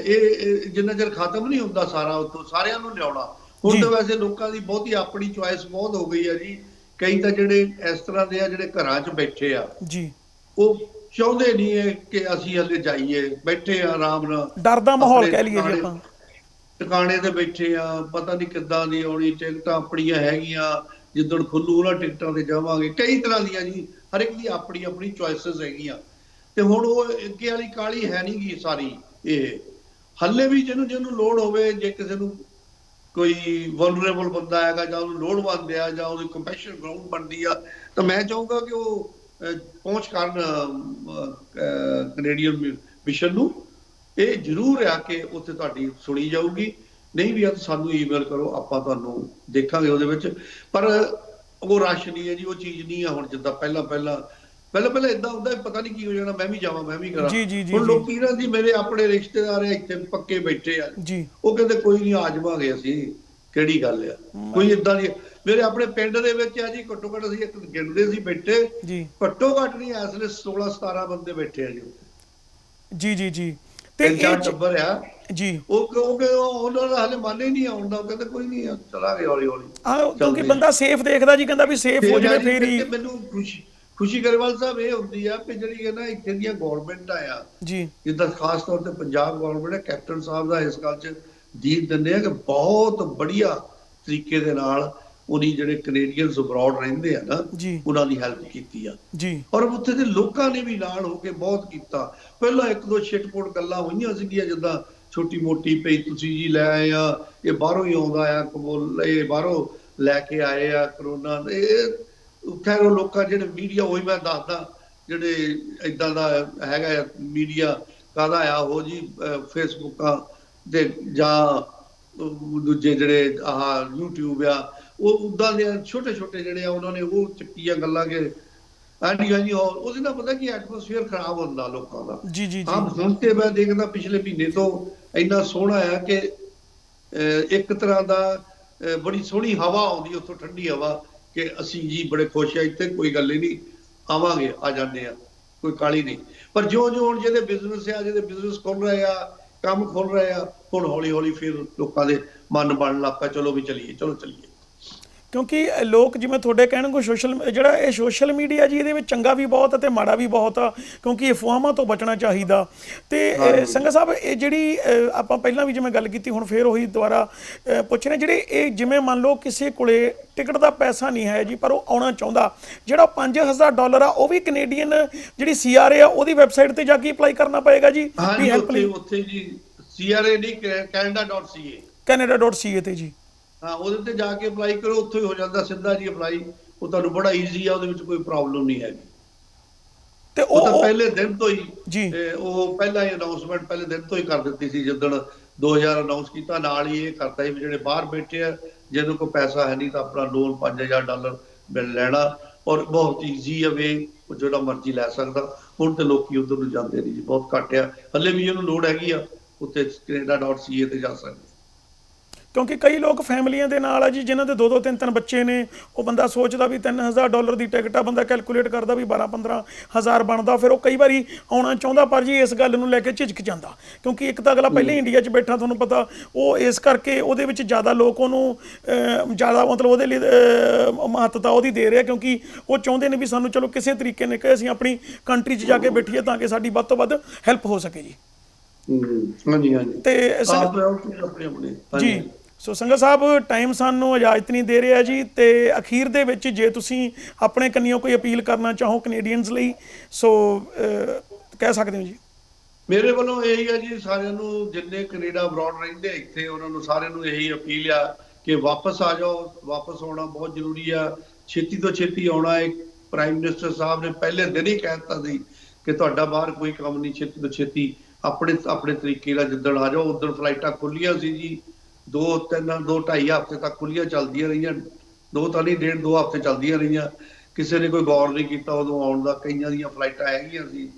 ਇਹ ਜਿੰਨਾ ਚਿਰ ਖਤਮ ਨਹੀਂ ਹੁੰਦਾ ਸਾਰਾ, ਉੱਥੋਂ ਸਾਰਿਆਂ ਨੂੰ ਲਿਆਉਣਾ। ਹੁਣ ਤਾਂ ਵੈਸੇ ਲੋਕਾਂ ਦੀ ਬਹੁਤੀ ਆਪਣੀ ਚੁਆਇਸ ਬਹੁਤ ਹੋ ਗਈ ਆ ਜੀ। ਕਈ ਤਾਂ ਜਿਹੜੇ ਇਸ ਤਰ੍ਹਾਂ ਦੇ ਆ ਜਿਹੜੇ ਘਰਾਂ 'ਚ ਬੈਠੇ ਆ ਜੀ, ਉਹ ਚਾਹੁੰਦੇ ਨਹੀਂ ਹੈ ਕਿ ਅਸੀਂ ਹਲੇ ਜਾਈਏ, ਬੈਠੇ ਆ ਆਰਾਮ ਨਾਲ, ਡਰ ਦਾ ਮਾਹੌਲ ਕਹਿ ਲਈਏ ਜੀ ਆਪਾਂ, ਟਿਕਾਣੇ ਤੇ ਬੈਠੇ ਆ, ਪਤਾ ਨਹੀਂ ਕਿੱਦਾਂ ਦੀ ਆਉਣੀ, ਟਿਕਟਾਂ ਆਪਣੀਆਂ ਹੈਗੀਆਂ, ਜਿੱਦਣ ਖੁੱਲੂ ਉਹਨਾਂ ਟਿਕਟਾਂ ਤੇ ਜਾਵਾਂਗੇ। ਕਈ ਤਰ੍ਹਾਂ ਦੀਆਂ ਜੀ, ਹਰ ਇੱਕ ਦੀ ਆਪਣੀ ਆਪਣੀ ਚੁਆਇਸਿਸ ਹੈਗੀਆਂ। ਤੇ ਹੁਣ ਉਹ ਅੱਗੇ ਵਾਲੀ ਕਾਹਲੀ ਹੈ ਨਹੀਂ ਗੀ ਸਾਰੀ। ਇਹ ਹੱਲੇ ਵੀ ਜਿਹਨੂੰ ਲੋੜ ਹੋਵੇ, ਜੇ ਕਿਸੇ ਨੂੰ ਕੋਈ ਵਲਨਰੇਬਲ ਬੰਦਾ ਹੈਗਾ ਜਾਂ ਉਹਨੂੰ ਲੋੜਵੰਦ ਆ ਜਾਂ ਉਹਦੀ ਕੰਪੈਸ਼ਨ ਗਰਾਊਂਡ ਬਣਦੀ ਆ, ਤਾਂ ਮੈਂ ਚਾਹੂੰਗਾ ਕਿ ਉਹ ਪਹੁੰਚ ਕਰਨ ਕੈਨੇਡੀਅਨ ਮਿਸ਼ਨ ਨੂੰ। ਇਹ ਜ਼ਰੂਰ ਆ ਕਿ ਉੱਥੇ ਤੁਹਾਡੀ ਸੁਣੀ ਜਾਊਗੀ, ਨਹੀਂ ਵੀ ਆ ਸਾਨੂੰ ਈਮੇਲ ਕਰੋ, ਆਪਾਂ ਤੁਹਾਨੂੰ ਦੇਖਾਂਗੇ ਉਹਦੇ ਵਿੱਚ। ਪਰ ਉਹ ਰਸ਼ ਨਹੀਂ ਹੈ ਜੀ, ਉਹ ਚੀਜ਼ ਨਹੀਂ ਆ ਹੁਣ ਜਿੱਦਾਂ ਪਹਿਲਾਂ ਇਦਾਂ ਹੁੰਦਾ ਪਤਾ ਨਹੀਂ ਕੀ ਹੋ ਜਾਣਾ, ਮੈਂ ਵੀ ਜਾਵਾਂ, ਮੈਂ ਵੀ ਕਰਾਂ। ਹੁਣ ਲੋਕੀ ਨਾ ਜੀ, ਮੇਰੇ ਆਪਣੇ ਰਿਸ਼ਤੇਦਾਰ ਇੱਥੇ ਪੱਕੇ ਬੈਠੇ ਆ, ਉਹ ਕਹਿੰਦੇ ਕੋਈ ਨਹੀਂ ਆ ਜਾਵਾਂਗੇ ਅਸੀਂ, ਕਿਹੜੀ ਗੱਲ ਆ। ਕੋਈ ਏਦਾਂ ਦੀ ਮੇਰੇ ਆਪਣੇ ਪਿੰਡ ਦੇ ਵਿੱਚ ਆ ਜੀ, ਘੱਟੋ ਘੱਟ ਅਸੀਂ ਇੱਕ ਗਿਣਦੇ ਸੀ ਬੈਠੇ, ਘੱਟੋ ਘੱਟ ਨਹੀਂ ਇਸ ਵੇਲੇ 16-17 ਬੰਦੇ ਬੈਠੇ ਆ ਜੀ। ਜੀ ਤੇ ਚਾਰ ਟੱਬਰ ਆ ਜੀ। ਉਹ ਉਹਨਾਂ ਦਾ ਹਲੇ ਮਨ ਹੀ ਨਹੀਂ ਆਉਣ ਦਾ, ਕਹਿੰਦੇ ਕੋਈ ਨਹੀਂ ਚਲਾਂਗੇ ਹੌਲੀ ਹੌਲੀ, ਕਿਉਂਕਿ ਬੰਦਾ ਸੇਫ ਦੇਖਦਾ ਜੀ, ਕਹਿੰਦਾ ਵੀ ਸੇਫ ਹੋ ਜਾਵੇ ਫੇਰ ਹੀ। ਮੈਨੂੰ ਖੁਸ਼ੀ ਗਰੇਵਾਲ ਸਾਹਿਬ ਇਹ ਹੁੰਦੀ ਆ ਕਿ ਜਿਹੜੀ ਹੈ ਨਾ ਇੱਥੇ ਦੀਆਂ ਗੌਰਮੈਂਟਾਂ ਆ ਜੀ, ਜਿੱਦਾਂ ਖਾਸ ਤੌਰ ਤੇ ਪੰਜਾਬ ਗੌਰਮੈਂਟ ਹੈ, ਕੈਪਟਨ ਸਾਹਿਬ ਦਾ ਇਸ ਗੱਲ 'ਚ ਦੀਦ ਦਿੰਦੇ ਆ ਕਿ ਬਹੁਤ ਵਧੀਆ ਤਰੀਕੇ ਦੇ ਨਾਲ ਉਹਨੀ ਜਿਹੜੇ ਕੈਨੇਡੀਅਨਸ ਅਬਰੋਡ ਰਹਿੰਦੇ ਆ ਨਾ, ਉਹਨਾਂ ਦੀ ਹੈਲਪ ਕੀਤੀ ਆ ਜੀ। ਔਰ ਉੱਥੇ ਦੇ ਲੋਕਾਂ ਨੇ ਵੀ ਨਾਲ ਹੋ ਕੇ ਬਹੁਤ ਕੀਤਾ। ਪਹਿਲਾਂ ਇੱਕ ਦੋ ਛਿੱਟ-ਪੁੱਟ ਗੱਲਾਂ ਹੋਈਆਂ ਸੀਗੀਆਂ, ਜਿੱਦਾਂ ਛੋਟੀ ਮੋਟੀ ਪਈ ਤੁਸੀਂ ਜੀ ਲੈ ਆਏ ਆ, ਇਹ ਬਾਹਰੋਂ ਹੀ ਆਉਂਦਾ ਆ, ਇਹ ਬਾਹਰੋਂ ਲੈ ਕੇ ਆਏ ਆ ਕਰੋਨਾ। ਇਹ ਖੈਰ ਉਹ ਲੋਕਾਂ ਜਿਹੜੇ ਮੀਡੀਆ, ਉਹੀ ਮੈਂ ਦੱਸਦਾ, ਜਿਹੜੇ ਏਦਾਂ ਦਾ ਹੈਗਾ ਮੀਡੀਆ ਕਾਹਦਾ ਆ ਉਹ ਜੀ, ਫੇਸਬੁੱਕਾਂ ਤੇ ਜਾਂ ਦੂਜੇ ਜਿਹੜੇ ਆਹ YouTube ਆ, ਉਹ ਉੱਦਾਂ ਦੇ ਛੋਟੇ ਜਿਹੜੇ ਆ, ਉਹਨਾਂ ਨੇ ਉਹ ਚੱਕੀਆਂ ਗੱਲਾਂ ਕਿ ਹਾਂਜੀ ਉਹਦੇ ਨਾਲ ਪਤਾ ਕੀ ਐਟਮੋਸਫੀਅਰ ਖਰਾਬ ਹੁੰਦਾ ਲੋਕਾਂ ਦਾ ਜੀ। ਹੁਣ ਤੇ ਮੈਂ ਦੇਖਦਾ ਪਿਛਲੇ ਮਹੀਨੇ ਤੋਂ ਇੰਨਾ ਸੋਹਣਾ ਆ ਕਿ ਇੱਕ ਤਰ੍ਹਾਂ ਦਾ ਬੜੀ ਸੋਹਣੀ ਹਵਾ ਆਉਂਦੀ ਉੱਥੋਂ, ਠੰਡੀ ਹਵਾ, ਕਿ ਅਸੀਂ ਜੀ ਬੜੇ ਖੁਸ਼ ਆ ਇੱਥੇ, ਕੋਈ ਗੱਲ ਹੀ ਨਹੀਂ, ਆਵਾਂਗੇ, ਆ ਜਾਂਦੇ ਆ, ਕੋਈ ਕਾਹਲੀ ਨਹੀਂ। ਪਰ ਜਿਉਂ ਹੁਣ ਜਿਹਦੇ ਬਿਜ਼ਨਸ ਖੁੱਲ ਰਹੇ ਆ, ਕੰਮ ਖੁੱਲ ਰਹੇ ਆ, ਹੁਣ ਹੌਲੀ ਹੌਲੀ ਫਿਰ ਲੋਕਾਂ ਦੇ ਮਨ ਬਣਨ ਲੱਗ ਪਿਆ, ਚਲੋ ਵੀ ਚੱਲੀਏ। ਕਿਉਂਕਿ ਲੋਕ ਜਿਵੇਂ ਤੁਹਾਡੇ ਕਹਿਣਗੇ ਸੋਸ਼ਲ ਮੀਡੀਆ ਜੀ, ਇਹਦੇ ਵਿੱਚ ਚੰਗਾ ਵੀ ਬਹੁਤ ਅਤੇ ਮਾੜਾ ਵੀ ਬਹੁਤ ਆ, ਕਿਉਂਕਿ ਅਫਵਾਹਾਂ ਤੋਂ ਬਚਣਾ ਚਾਹੀਦਾ। ਤੇ ਸੰਘਾ ਸਾਹਿਬ, ਇਹ ਜਿਹੜੀ ਆਪਾਂ ਪਹਿਲਾਂ ਵੀ ਜਿਵੇਂ ਗੱਲ ਕੀਤੀ, ਹੁਣ ਫਿਰ ਉਹੀ ਦੁਬਾਰਾ ਪੁੱਛ ਰਹੇ, ਜਿਹੜੇ ਇਹ ਜਿਵੇਂ ਮੰਨ ਲਓ ਕਿਸੇ ਕੋਲੇ ਟਿਕਟ ਦਾ ਪੈਸਾ ਨਹੀਂ ਹੈ ਜੀ, ਪਰ ਉਹ ਆਉਣਾ ਚਾਹੁੰਦਾ, ਜਿਹੜਾ $5000 ਆ ਉਹ ਵੀ ਕੈਨੇਡੀਅਨ ਜਿਹੜੀ CRA ਆ ਉਹਦੀ ਵੈਬਸਾਈਟ ਤੇ ਜਾ ਕੇ ਅਪਲਾਈ ਕਰਨਾ ਪਏਗਾ ਜੀ? ਉੱਥੇ ਜੀ CRA ਨਹੀਂ, Canada.ca ਤੇ ਜੀ, ਹਾਂ, ਉਹਦੇ ਤੇ ਜਾ ਕੇ ਅਪਲਾਈ ਕਰੋ, ਉੱਥੋਂ ਹੀ ਹੋ ਜਾਂਦਾ ਸਿੱਧਾ ਜੀ ਅਪਲਾਈ। ਉਹ ਤੁਹਾਨੂੰ ਬੜਾ ਈਜ਼ੀ ਆ, ਉਹਦੇ ਵਿੱਚ ਕੋਈ ਪ੍ਰੋਬਲਮ ਨਹੀਂ ਹੈਗੀ। ਤੇ ਉਹ ਤਾਂ ਪਹਿਲੇ ਦਿਨ ਤੋਂ ਹੀ ਜੀ, ਉਹ ਪਹਿਲਾਂ ਹੀ ਅਨਾਉਂਸਮੈਂਟ ਪਹਿਲੇ ਦਿਨ ਤੋਂ ਹੀ ਕਰ ਦਿੱਤੀ ਸੀ, ਜਿੱਦਣ 2000 ਅਨਾਉਂਸ ਕੀਤਾ, ਨਾਲ ਹੀ ਇਹ ਕਰਤਾ ਸੀ ਜਿਹੜੇ ਬਾਹਰ ਬੈਠੇ ਆ, ਜਿਹਨੂੰ ਕੋਈ ਪੈਸਾ ਹੈ ਨਹੀਂ ਤਾਂ ਆਪਣਾ ਲੋਨ $5000 ਮਿਲ ਲੈਣਾ, ਔਰ ਬਹੁਤ ਈਜ਼ੀ ਆ ਵੇ, ਉਹ ਜਿਹੜਾ ਮਰਜ਼ੀ ਲੈ ਸਕਦਾ। ਹੁਣ ਤੇ ਲੋਕੀ ਉਧਰ ਨੂੰ ਜਾਂਦੇ ਨਹੀਂ ਜੀ, ਬਹੁਤ ਘੱਟ ਆ। ਹਲੇ ਵੀ ਇਹਨੂੰ ਲੋੜ ਹੈਗੀ ਆ, ਉੱਥੇ Canada.ca ਤੇ ਜਾ ਸਕਦੇ। ਕਿਉਂਕਿ ਕਈ ਲੋਕ ਫੈਮਲੀਆਂ ਦੇ ਨਾਲ ਆ ਜੀ, ਜਿਨ੍ਹਾਂ ਦੇ 2-2 3-3 ਬੱਚੇ ਨੇ, ਉਹ ਬੰਦਾ ਸੋਚਦਾ ਵੀ $3000 ਦੀ ਟਿਕਟ ਆ, ਬੰਦਾ ਕੈਲਕੂਲੇਟ ਕਰਦਾ ਵੀ 12-15 ਹਜ਼ਾਰ ਬਣਦਾ, ਫਿਰ ਉਹ ਕਈ ਵਾਰੀ ਆਉਣਾ ਚਾਹੁੰਦਾ, ਪਰ ਜੀ ਇਸ ਗੱਲ ਨੂੰ ਲੈ ਕੇ ਝਿਜਕ ਜਾਂਦਾ, ਕਿਉਂਕਿ ਇੱਕ ਤਾਂ ਅਗਲਾ ਪਹਿਲੇ ਇੰਡੀਆ 'ਚ ਬੈਠਾ, ਤੁਹਾਨੂੰ ਪਤਾ, ਉਹ ਇਸ ਕਰਕੇ ਉਹਦੇ ਵਿੱਚ ਜ਼ਿਆਦਾ ਲੋਕ ਉਹਨੂੰ ਜ਼ਿਆਦਾ ਮਤਲਬ ਉਹਦੇ ਲਈ ਮਹੱਤਤਾ ਉਹਦੀ ਦੇ ਰਿਹਾ, ਕਿਉਂਕਿ ਉਹ ਚਾਹੁੰਦੇ ਨੇ ਵੀ ਸਾਨੂੰ ਚਲੋ ਕਿਸੇ ਤਰੀਕੇ ਨਾਲ ਕਿ ਅਸੀਂ ਆਪਣੀ ਕੰਟਰੀ 'ਚ ਜਾ ਕੇ ਬੈਠੀਏ ਤਾਂ ਕਿ ਸਾਡੀ ਵੱਧ ਤੋਂ ਵੱਧ ਹੈਲਪ ਹੋ ਸਕੇ ਜੀ। ਹਾਂਜੀ ਹਾਂਜੀ। ਤੇ ਪ੍ਰਾਇੋਰਟੀ ਆਪਣੇ ਆਪਣੇ। ਹਾਂਜੀ ਜੀ। ਸੋ ਸੰਗਤ ਸਾਹਿਬ, ਟਾਈਮ ਸਾਨੂੰ ਇਜਾਜ਼ਤ ਨਹੀਂ ਦੇ ਰਿਹਾ ਜੀ, ਤੇ ਅਖੀਰ ਦੇ ਵਿੱਚ ਜੇ ਤੁਸੀਂ ਆਪਣੇ ਕੰਨਿਓ ਕੋਈ ਅਪੀਲ ਕਰਨਾ ਚਾਹੋ ਕੈਨੇਡੀਅਨਸ ਲਈ, ਸੋ ਕਹਿ ਸਕਦੇ ਹੋ ਜੀ। ਮੇਰੇ ਵੱਲੋਂ ਇਹੀ ਆ ਜੀ, ਸਾਰਿਆਂ ਨੂੰ ਜਿੰਨੇ ਕੈਨੇਡਾ ਅਬਰੋਡ ਰਹਿੰਦੇ ਇੱਥੇ, ਉਹਨਾਂ ਨੂੰ ਸਾਰਿਆਂ ਨੂੰ ਇਹੀ ਅਪੀਲ ਆ ਕਿ ਵਾਪਸ ਆ ਜਾਓ। ਵਾਪਸ ਆਉਣਾ ਬਹੁਤ ਜ਼ਰੂਰੀ ਆ, ਛੇਤੀ ਤੋਂ ਛੇਤੀ ਆਉਣਾ ਹੈ। ਪ੍ਰਾਈਮ ਮਿਨਿਸਟਰ ਸਾਹਿਬ ਨੇ ਪਹਿਲੇ ਦਿਨ ਹੀ ਕਹਿ ਦਿੱਤਾ ਸੀ ਕਿ ਤੁਹਾਡਾ ਬਾਹਰ ਕੋਈ ਕੰਮ ਨਹੀਂ, ਛੇਤੀ ਤੋਂ ਛੇਤੀ ਆਪਣੇ ਆਪਣੇ ਤਰੀਕੇ ਨਾਲ ਜਿੱਦਣ ਆ ਜਾਓ। ਉਦੋਂ ਫਲਾਈਟਾਂ ਖੁੱਲੀਆਂ ਸੀ ਜੀ, 2-2.5 ਹਫ਼ਤੇ ਤੱਕ ਖੁੱਲੀਆਂ ਚੱਲਦੀਆਂ ਰਹੀਆਂ। 2 ਤਾਂ ਨਹੀਂ, 1.5-2 ਹਫ਼ਤੇ ਚੱਲਦੀਆਂ ਰਹੀਆਂ। ਕਿਸੇ ਨੇ ਕੋਈ ਗੌਰ ਨਹੀਂ ਕੀਤਾ ਉਦੋਂ ਆਉਣ ਦਾ। ਕਈਆਂ ਦੀਆਂ ਫਲਾਈਟਾਂ ਹੈਗੀਆਂ ਸੀ,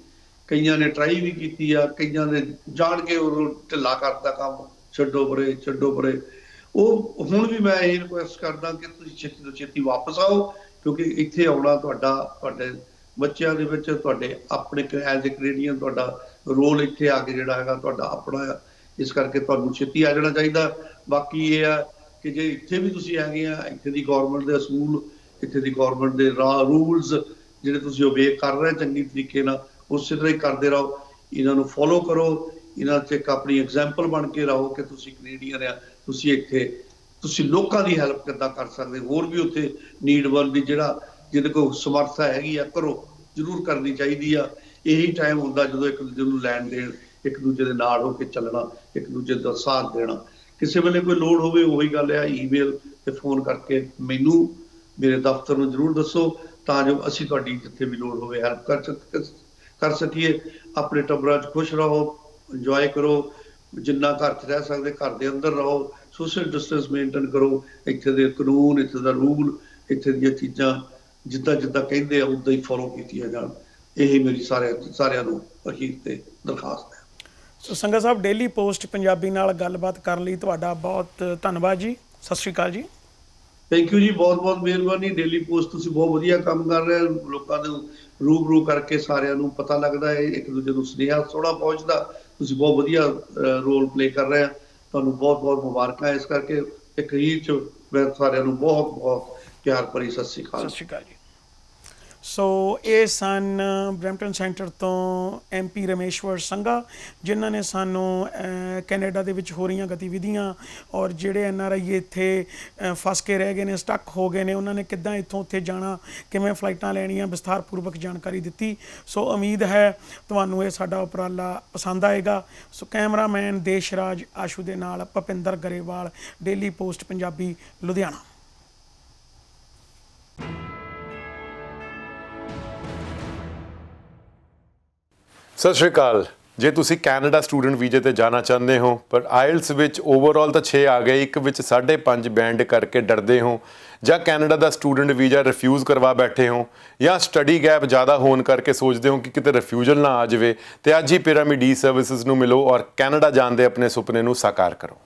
ਕਈਆਂ ਨੇ ਟਰਾਈ ਵੀ ਕੀਤੀ ਆ, ਕਈਆਂ ਨੇ ਜਾਣ ਕੇ ਉਦੋਂ ਢਿੱਲਾ ਕਰਤਾ ਕੰਮ, ਛੱਡੋ ਪਰੇ ਛੱਡੋ ਪਰੇ। ਉਹ ਹੁਣ ਵੀ ਮੈਂ ਇਹ ਰਿਕੁਐਸਟ ਕਰਦਾ ਕਿ ਤੁਸੀਂ ਛੇਤੀ ਤੋਂ ਛੇਤੀ ਵਾਪਸ ਆਓ, ਕਿਉਂਕਿ ਇੱਥੇ ਆਉਣਾ ਤੁਹਾਡੇ ਬੱਚਿਆਂ ਦੇ ਵਿੱਚ, ਤੁਹਾਡੇ ਆਪਣੇ ਐਜ਼ ਏ ਕੈਨੇਡੀਅਨ ਤੁਹਾਡਾ ਰੋਲ ਇੱਥੇ ਆ ਕੇ ਜਿਹੜਾ ਹੈਗਾ ਤੁਹਾਡਾ ਆਪਣਾ ਆ। ਇਸ ਕਰਕੇ ਤੁਹਾਨੂੰ ਛੇਤੀ ਆ ਜਾਣਾ ਚਾਹੀਦਾ। ਬਾਕੀ ਇਹ ਆ ਕਿ ਜੇ ਇੱਥੇ ਵੀ ਤੁਸੀਂ ਹੈਗੇ ਆ, ਇੱਥੇ ਦੀ ਗੌਰਮੈਂਟ ਦੇ ਅਸੂਲ, ਇੱਥੇ ਦੀ ਗੌਰਮੈਂਟ ਦੇ ਰੂਲਸ ਜਿਹੜੇ ਤੁਸੀਂ ਓਬੇ ਕਰ ਰਹੇ ਚੰਗੀ ਤਰੀਕੇ ਨਾਲ, ਉਸੇ ਤਰ੍ਹਾਂ ਹੀ ਕਰਦੇ ਰਹੋ। ਇਹਨਾਂ ਨੂੰ ਫੋਲੋ ਕਰੋ, ਇਹਨਾਂ 'ਚ ਇੱਕ ਆਪਣੀ ਐਗਜ਼ਾਮਪਲ ਬਣ ਕੇ ਰਹੋ ਕਿ ਤੁਸੀਂ ਕੈਨੇਡੀਅਨ ਆ। ਤੁਸੀਂ ਇੱਥੇ ਤੁਸੀਂ ਲੋਕਾਂ ਦੀ ਹੈਲਪ ਕਿੱਦਾਂ ਕਰ ਸਕਦੇ, ਹੋਰ ਵੀ ਉੱਥੇ ਨੀਡਵਲ ਦੀ ਜਿਹਦੇ ਕੋਲ ਸਮਰਥਾ ਹੈਗੀ ਆ, ਕਰੋ, ਜ਼ਰੂਰ ਕਰਨੀ ਚਾਹੀਦੀ ਆ। ਇਹੀ ਟਾਈਮ ਹੁੰਦਾ ਜਦੋਂ ਇੱਕ ਦੂਜੇ ਨੂੰ ਲੈਣ ਦੇਣ, ਇੱਕ ਦੂਜੇ ਦੇ ਨਾਲ ਹੋ ਕੇ ਚੱਲਣਾ, ਇੱਕ ਦੂਜੇ ਦਾ ਸਾਥ ਦੇਣਾ। ਕਿਸੇ ਵੇਲੇ ਕੋਈ ਲੋੜ ਹੋਵੇ, ਉਹੀ ਗੱਲ ਆ, ਈਮੇਲ ਤੇ ਫੋਨ ਕਰਕੇ ਮੈਨੂੰ, ਮੇਰੇ ਦਫ਼ਤਰ ਨੂੰ ਜ਼ਰੂਰ ਦੱਸੋ, ਤਾਂ ਜੋ ਅਸੀਂ ਤੁਹਾਡੀ ਜਿੱਥੇ ਵੀ ਲੋੜ ਹੋਵੇ ਹੈਲਪ ਕਰ ਸਕੀਏ। ਆਪਣੇ ਟੱਬਰਾਂ 'ਚ ਖੁਸ਼ ਰਹੋ, ਇੰਜੋਏ ਕਰੋ, ਜਿੰਨਾ ਘਰ 'ਚ ਰਹਿ ਸਕਦੇ ਘਰ ਦੇ ਅੰਦਰ ਰਹੋ, ਸੋਸ਼ਲ ਡਿਸਟੈਂਸ ਮੇਨਟੇਨ ਕਰੋ। ਇੱਥੇ ਦੇ ਕਾਨੂੰਨ, ਇੱਥੇ ਦਾ ਰੂਲ, ਇੱਥੇ ਦੀਆਂ ਚੀਜ਼ਾਂ ਜਿੱਦਾਂ ਜਿੱਦਾਂ ਕਹਿੰਦੇ ਆ ਉੱਦਾਂ ਹੀ ਫੋਲੋ ਕੀਤੀਆਂ ਜਾਣ। ਇਹੀ ਮੇਰੀ ਸਾਰਿਆਂ ਨੂੰ ਅਖੀਰ ਤੇ ਦਰਖਾਸਤ ਹੈ। ਸੋ ਸੰਗਤ ਸਾਹਿਬ, ਡੇਲੀ ਪੋਸਟ ਪੰਜਾਬੀ ਨਾਲ ਗੱਲਬਾਤ ਕਰਨ ਲਈ ਤੁਹਾਡਾ ਬਹੁਤ ਧੰਨਵਾਦ ਜੀ। ਸਤਿ ਸ਼੍ਰੀ ਅਕਾਲ ਜੀ। ਥੈਂਕ ਯੂ ਜੀ, ਬਹੁਤ ਬਹੁਤ ਮਿਹਰਬਾਨੀ। ਡੇਲੀ ਪੋਸਟ ਤੁਸੀਂ ਬਹੁਤ ਵਧੀਆ ਕੰਮ ਕਰ ਰਹੇ ਹੋ, ਲੋਕਾਂ ਨੂੰ ਰੂਬਰੂ ਕਰਕੇ ਸਾਰਿਆਂ ਨੂੰ ਪਤਾ ਲੱਗਦਾ ਹੈ, ਇੱਕ ਦੂਜੇ ਨੂੰ ਸੁਨੇਹਾ ਸੋਹਣਾ ਪਹੁੰਚਦਾ। ਤੁਸੀਂ ਬਹੁਤ ਵਧੀਆ ਰੋਲ ਪਲੇ ਕਰ ਰਹੇ ਆ, ਤੁਹਾਨੂੰ ਬਹੁਤ ਬਹੁਤ ਮੁਬਾਰਕਾਂ। ਇਸ ਕਰਕੇ ਇੱਕ ਅਖੀਰ 'ਚ ਮੈਂ ਸਾਰਿਆਂ ਨੂੰ ਬਹੁਤ ਬਹੁਤ ਪਿਆਰ ਭਰੀ ਸਤਿ ਸ਼੍ਰੀ ਅਕਾਲ। ਸਤਿ ਸ਼੍ਰੀ ਅਕਾਲ ਜੀ। ਸੋ ਇਹ ਸਨ ਬਰੈਂਪਟਨ ਸੈਂਟਰ ਤੋਂ MP ਰਮੇਸ਼ਵਰ ਸੰਘਾ, ਜਿਨ੍ਹਾਂ ਨੇ ਸਾਨੂੰ ਕੈਨੇਡਾ ਦੇ ਵਿੱਚ ਹੋ ਰਹੀਆਂ ਗਤੀਵਿਧੀਆਂ ਔਰ ਜਿਹੜੇ NRI ਇੱਥੇ ਫਸ ਕੇ ਰਹਿ ਗਏ ਨੇ, ਸਟਕ ਹੋ ਗਏ ਨੇ, ਉਹਨਾਂ ਨੇ ਕਿੱਦਾਂ ਇੱਥੋਂ ਉੱਥੇ ਜਾਣਾ, ਕਿਵੇਂ ਫਲਾਈਟਾਂ ਲੈਣੀਆਂ, ਵਿਸਥਾਰਪੂਰਵਕ ਜਾਣਕਾਰੀ ਦਿੱਤੀ। ਸੋ ਉਮੀਦ ਹੈ ਤੁਹਾਨੂੰ ਇਹ ਸਾਡਾ ਉਪਰਾਲਾ ਪਸੰਦ ਆਏਗਾ। ਸੋ ਕੈਮਰਾਮੈਨ ਦੇਸ਼ਰਾਜ ਆਸ਼ੂ ਦੇ ਨਾਲ ਭੁਪਿੰਦਰ ਗਰੇਵਾਲ, ਡੇਲੀ ਪੋਸਟ ਪੰਜਾਬੀ, ਲੁਧਿਆਣਾ। ਸਤਿ ਸ਼੍ਰੀ ਅਕਾਲ। ਜੇ ਤੁਸੀਂ ਕੈਨੇਡਾ ਸਟੂਡੈਂਟ ਵੀਜ਼ੇ ਤੇ ਜਾਣਾ ਚਾਹੁੰਦੇ ਹੋ ਪਰ ਆਇਲਸ ਵਿੱਚ ਓਵਰਆਲ ਤਾਂ 6 ਆ ਗਏ, ਇੱਕ ਵਿੱਚ 5.5 ਬੈਂਡ ਕਰਕੇ ਡਰਦੇ ਹੋ, ਜਾਂ ਕੈਨੇਡਾ ਦਾ ਸਟੂਡੈਂਟ ਵੀਜ਼ਾ ਰਿਫਿਊਜ਼ ਕਰਵਾ ਬੈਠੇ ਹੋ, ਜਾਂ ਸਟੱਡੀ ਗੈਪ ਜ਼ਿਆਦਾ ਹੋਣ ਕਰਕੇ ਸੋਚਦੇ ਹੋ ਕਿ ਕਿਤੇ ਰਿਫਿਊਜ਼ਲ ਨਾ ਆ ਜਾਵੇ, ਤੇ ਅੱਜ ਹੀ ਪਿਰਾਮਿਡ ਈ ਸਰਵਿਸਿਜ਼ ਨੂੰ ਮਿਲੋ ਔਰ ਕੈਨੇਡਾ ਜਾਣ ਦੇ ਆਪਣੇ ਸੁਪਨੇ ਨੂੰ ਸਾਕਾਰ ਕਰੋ।